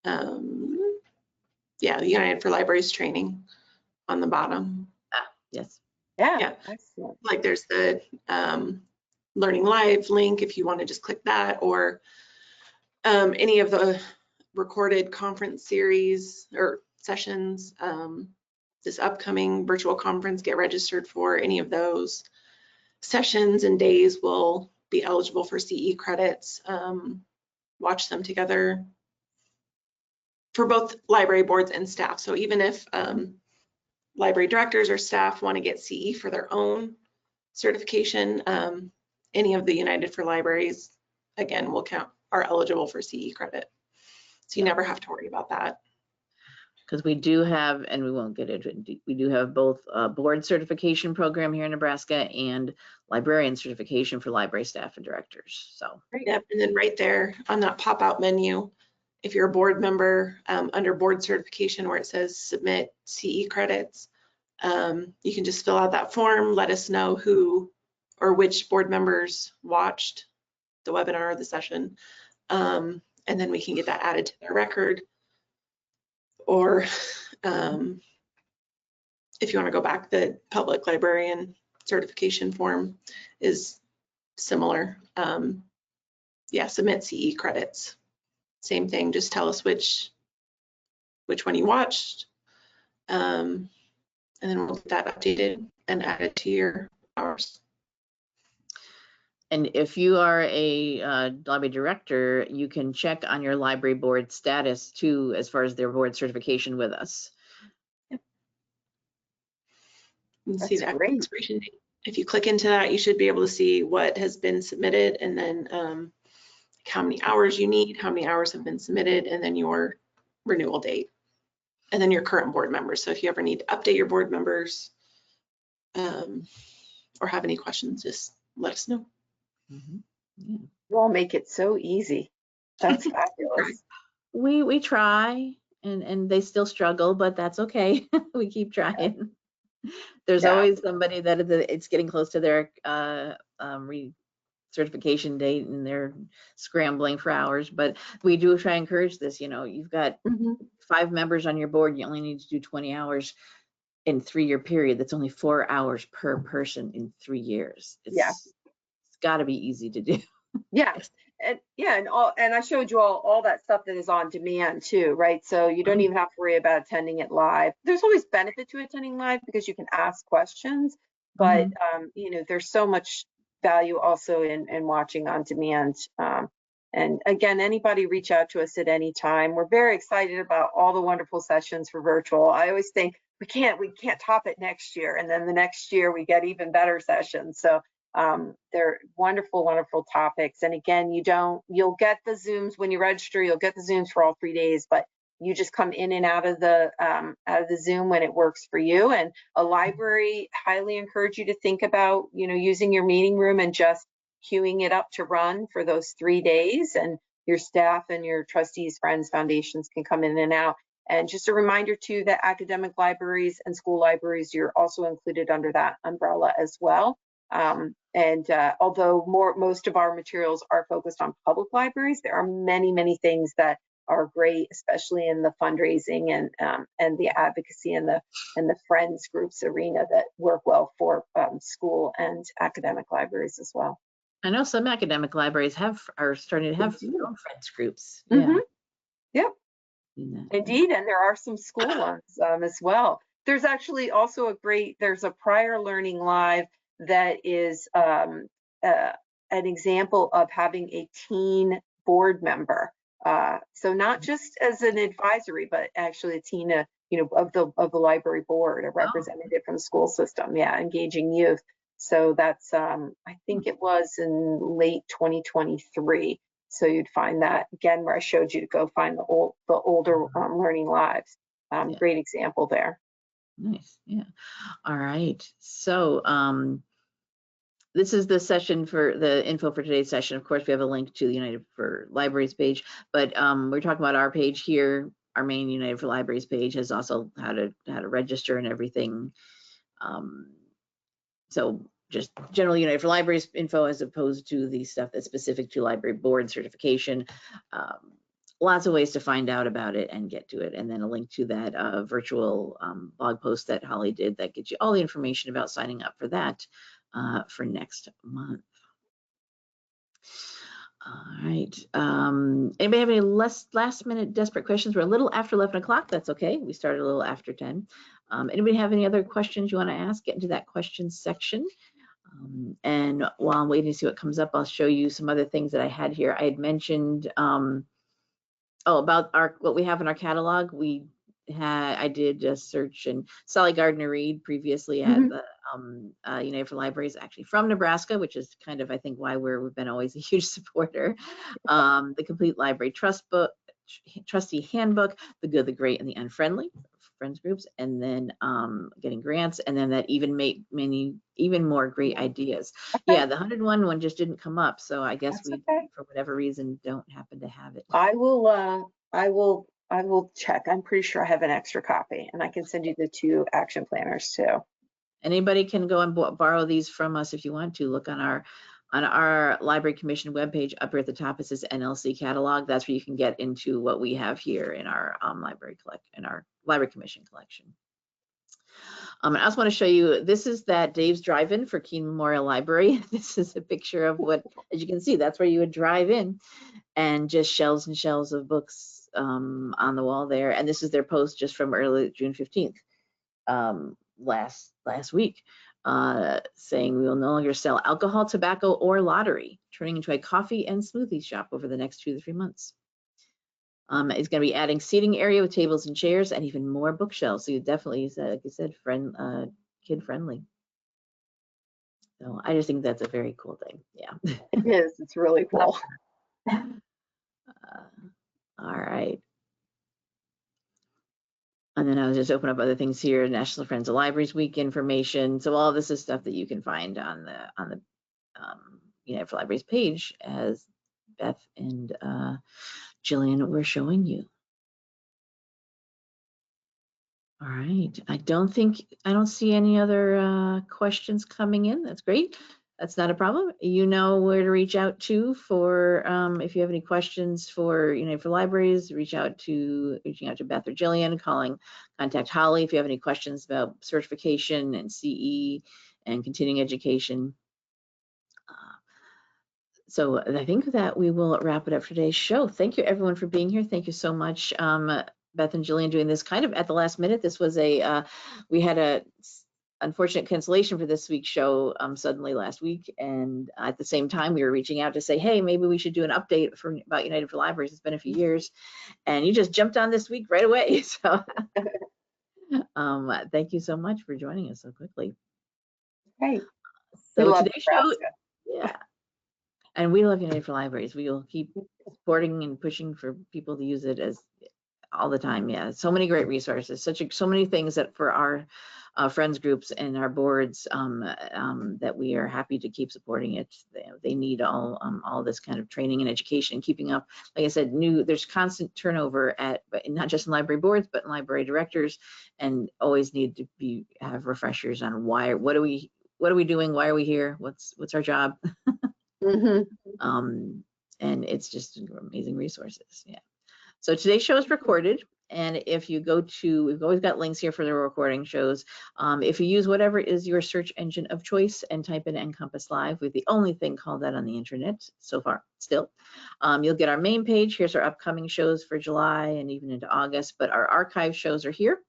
Yeah, the United for Libraries training on the bottom. Yes. Yeah. Excellent. Like there's the Learning Live link if you want to just click that, or any of the recorded conference series or sessions. This upcoming virtual conference, get registered for any of those sessions and days will be eligible for CE credits. Watch them together for both library boards and staff. So even if library directors or staff want to get CE for their own certification, any of the United for Libraries, again, will count, are eligible for CE credit. So you never have to worry about that. Because we do have, and we won't get into it, we do have both a board certification program here in Nebraska and librarian certification for library staff and directors. So. Yep, and then right there on that pop-out menu, if you're a board member, under board certification where it says submit CE credits, you can just fill out that form, let us know who or which board members watched the webinar or the session, and then we can get that added to their record. Or if you want to go back, the public librarian certification form is similar. Yeah, submit CE credits. Same thing, just tell us which one you watched, and then we'll get that updated and added to your hours. And if you are a library director, you can check on your library board status too, as far as their board certification with us. Yep. You can That's see that great. expiration date. If you click into that, you should be able to see what has been submitted, and then how many hours you need, how many hours have been submitted, and then your renewal date, and then your current board members. So if you ever need to update your board members or have any questions, just let us know. Yeah. You all make it so easy. That's fabulous. We try, and they still struggle, but that's okay. We keep trying. There's always somebody that it's getting close to their certification date and they're scrambling for hours, but we do try to encourage this. You know, you've got 5 members on your board, you only need to do 20 hours in 3-year period. That's only 4 hours per person in 3 years. It's got to be easy to do. Yes. And I showed you all that stuff that is on demand too, right? So you don't even have to worry about attending it live. There's always benefit to attending live because you can ask questions, but you know, there's so much value also in watching on demand. And again, anybody reach out to us at any time. We're very excited about all the wonderful sessions for virtual. I always think we can't top it next year, and then the next year we get even better sessions. So they're wonderful, wonderful topics. And again, you'll get the Zooms when you register, you'll get the Zooms for all 3 days, but you just come in and out of the Zoom when it works for you. And a library, highly encourage you to think about, using your meeting room and just queuing it up to run for those 3 days. And your staff and your trustees, friends, foundations can come in and out. And just a reminder too that academic libraries and school libraries, you're also included under that umbrella as well. Although most of our materials are focused on public libraries, there are many, many things that are great, especially in the fundraising and the advocacy and the friends groups arena that work well for school and academic libraries as well. I know some academic libraries are starting to have their own friends groups. Yeah. Mm-hmm. Yep. Indeed, and there are some school ones as well. There's actually also there's a prior learning live that is an example of having a teen board member. So not just as an advisory, but actually a teen, of the library board, a representative from the school system. Yeah, engaging youth. So that's I think it was in late 2023. So you'd find that again where I showed you to go find the older learning lives. Great example there. Nice. Yeah. All right. So this is the session for the info for today's session. Of course, we have a link to the United for Libraries page, but we're talking about our page here. Our main United for Libraries page has also how to register and everything. So just general United for Libraries info as opposed to the stuff that's specific to library board certification. Lots of ways to find out about it and get to it, and then a link to that virtual blog post that Holly did that gets you all the information about signing up for that for next month. All right. Anybody have any last minute desperate questions? We're a little after 11 o'clock. That's okay. We started a little after 10. Anybody have any other questions you want to ask? Get into that questions section. And while I'm waiting to see what comes up, I'll show you some other things that I had here. I had mentioned about what we have in our catalog. I did a search, and Sally Gardner-Reed previously had the United for Libraries, actually from Nebraska, which is kind of, I think, why we've been always a huge supporter. The Complete Library Trustee Handbook, The Good, the Great, and the Unfriendly, friends groups, and then getting grants, and then that even more great ideas. Okay. Yeah, the 101 one just didn't come up, so I guess we, for whatever reason, don't happen to have it. I will check. I'm pretty sure I have an extra copy, and I can send you the 2 action planners too. Anybody can go and borrow these from us if you want to. Look on our Library Commission webpage. Up here at the top, it says NLC catalog. That's where you can get into what we have here in our Library Commission collection. I also want to show you, this is that Dave's Drive-In for Keene Memorial Library. This is a picture of what, as you can see, that's where you would drive in, and just shelves and shelves of books on the wall there. And this is their post just from early June 15th, last week, saying we will no longer sell alcohol, tobacco, or lottery, turning into a coffee and smoothie shop over the next 2 to 3 months. It's going to be adding seating area with tables and chairs and even more bookshelves. So you definitely, like you said, kid friendly. So I just think that's a very cool thing. Yeah. It is. It's really cool. All right. And then I'll just open up other things here. National Friends of Libraries Week information. So all this is stuff that you can find on the United for Libraries page, as Beth and Jillian were showing you. All right. I don't see any other questions coming in. That's great. That's not a problem. You know where to reach out to for if you have any questions for United for Libraries. Reaching out to Beth or Jillian. Contact Holly if you have any questions about certification and CE and continuing education. So I think that we will wrap it up for today's show. Thank you everyone for being here. Thank you so much, Beth and Jillian, doing this kind of at the last minute. This was we had a unfortunate cancellation for this week's show suddenly last week, and at the same time we were reaching out to say, hey, maybe we should do an update about United for Libraries. It's been a few years, and you just jumped on this week right away. So thank you so much for joining us so quickly. Hey, so today's show, yeah. And we love United for Libraries. We will keep supporting and pushing for people to use it as all the time. Yeah, so many great resources, so many things that for our friends groups and our boards that we are happy to keep supporting it. They need all this kind of training and education, keeping up. Like I said, there's constant turnover but not just in library boards, but in library directors, and always need to have refreshers on what are we doing? Why are we here? What's our job? Mm-hmm. And it's just amazing resources. Yeah. So today's show is recorded, and if you go to, we've always got links here for the recording shows. If you use whatever is your search engine of choice and type in NCompass Live, we're the only thing called that on the internet so far, still. You'll get our main page. Here's our upcoming shows for July and even into August, but our archive shows are here.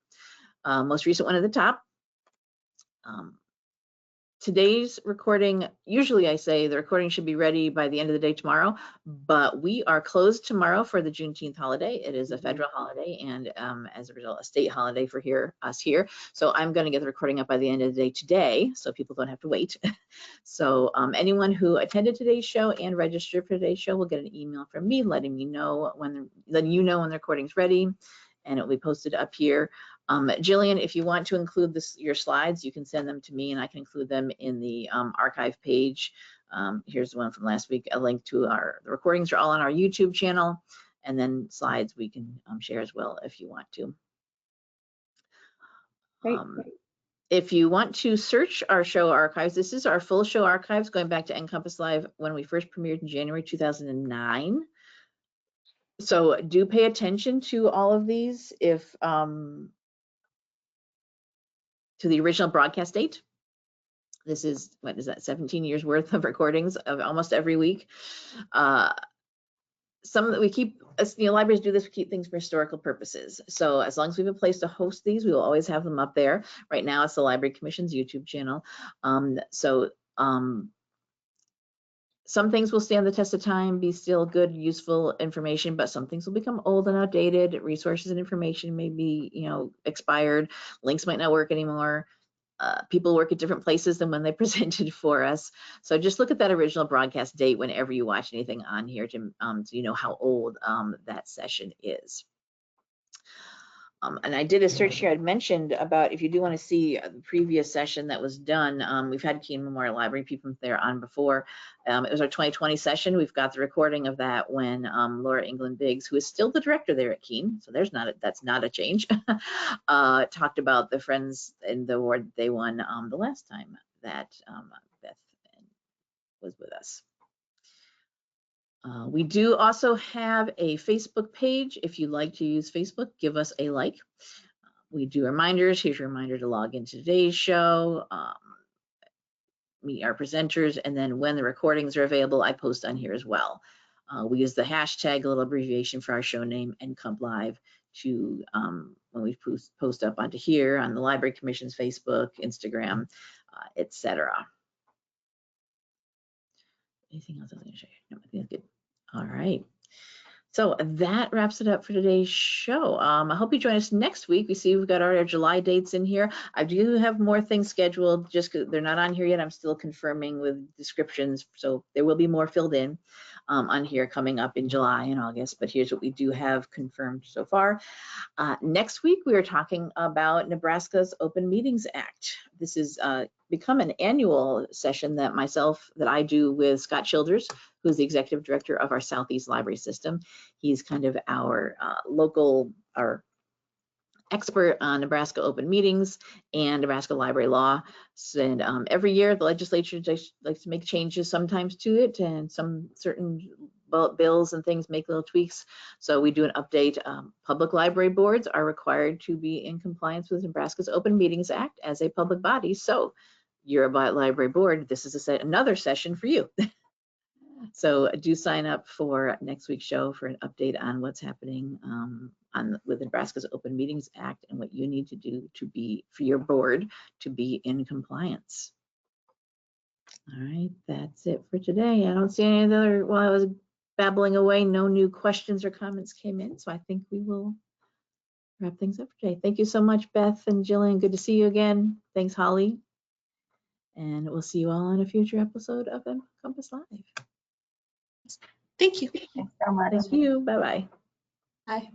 Most recent one at the top. Today's recording, usually I say the recording should be ready by the end of the day tomorrow, but we are closed tomorrow for the Juneteenth holiday. It is a federal holiday and as a result, a state holiday for us here. So I'm going to get the recording up by the end of the day today, so people don't have to wait. So anyone who attended today's show and registered for today's show will get an email from me letting you know when the recording's ready, and it will be posted up here. Jillian, if you want to include your slides, you can send them to me and I can include them in the archive page. Here's the one from last week, a link to the recordings are all on our YouTube channel, and then slides we can share as well if you want to. If you want to search our show archives, this is our full show archives going back to NCompass Live when we first premiered in January 2009. So do pay attention to all of these to the original broadcast date. This is, what is that, 17 years worth of recordings of almost every week. Some that we keep, libraries do this, we keep things for historical purposes. So as long as we have a place to host these, we will always have them up there. Right now it's the Library Commission's YouTube channel. Some things will stand the test of time, be still good, useful information, but some things will become old and outdated. Resources and information may be, expired. Links might not work anymore. People work at different places than when they presented for us. So just look at that original broadcast date whenever you watch anything on here to so you know how old that session is. And I did a search here. I'd mentioned about if you do want to see the previous session that was done, we've had Keene Memorial Library people there on before. It was our 2020 session. We've got the recording of that when Laura England Biggs, who is still the director there at Keene, so that's not a change, talked about the Friends and the award they won the last time that Beth was with us. We do also have a Facebook page. If you like to use Facebook, give us a like. We do reminders. Here's your reminder to log into today's show, meet our presenters, and then when the recordings are available, I post on here as well. We use the hashtag, a little abbreviation for our show name, NCompLive, to when we post up onto here on the Library Commission's Facebook, Instagram, etc. Anything else I was going to show you? No, I think that's good. All right. So that wraps it up for today's show. I hope you join us next week. We see we've got our July dates in here. I do have more things scheduled, just because they're not on here yet. I'm still confirming with descriptions, so there will be more filled in on here coming up in July and August, but here's what we do have confirmed so far. Next week, we are talking about Nebraska's Open Meetings Act. This has become an annual session that I do with Scott Childers, who's the executive director of our Southeast Library System. He's kind of our our expert on Nebraska open meetings and Nebraska library law. And every year the legislature just likes to make changes sometimes to it, and some certain bills and things make little tweaks. So we do an update. Public library boards are required to be in compliance with Nebraska's Open Meetings Act as a public body. So you're a library board, this is another session for you. So do sign up for next week's show for an update on what's happening with Nebraska's Open Meetings Act and what you need to do for your board to be in compliance. All right, that's it for today. I don't see any other, while I was babbling away, no new questions or comments came in, so I think we will wrap things up for today. Thank you so much, Beth and Jillian. Good to see you again. Thanks, Holly. And we'll see you all on a future episode of NCompass Live. Thank you. Thanks so much. Thank you. Bye-bye. Bye.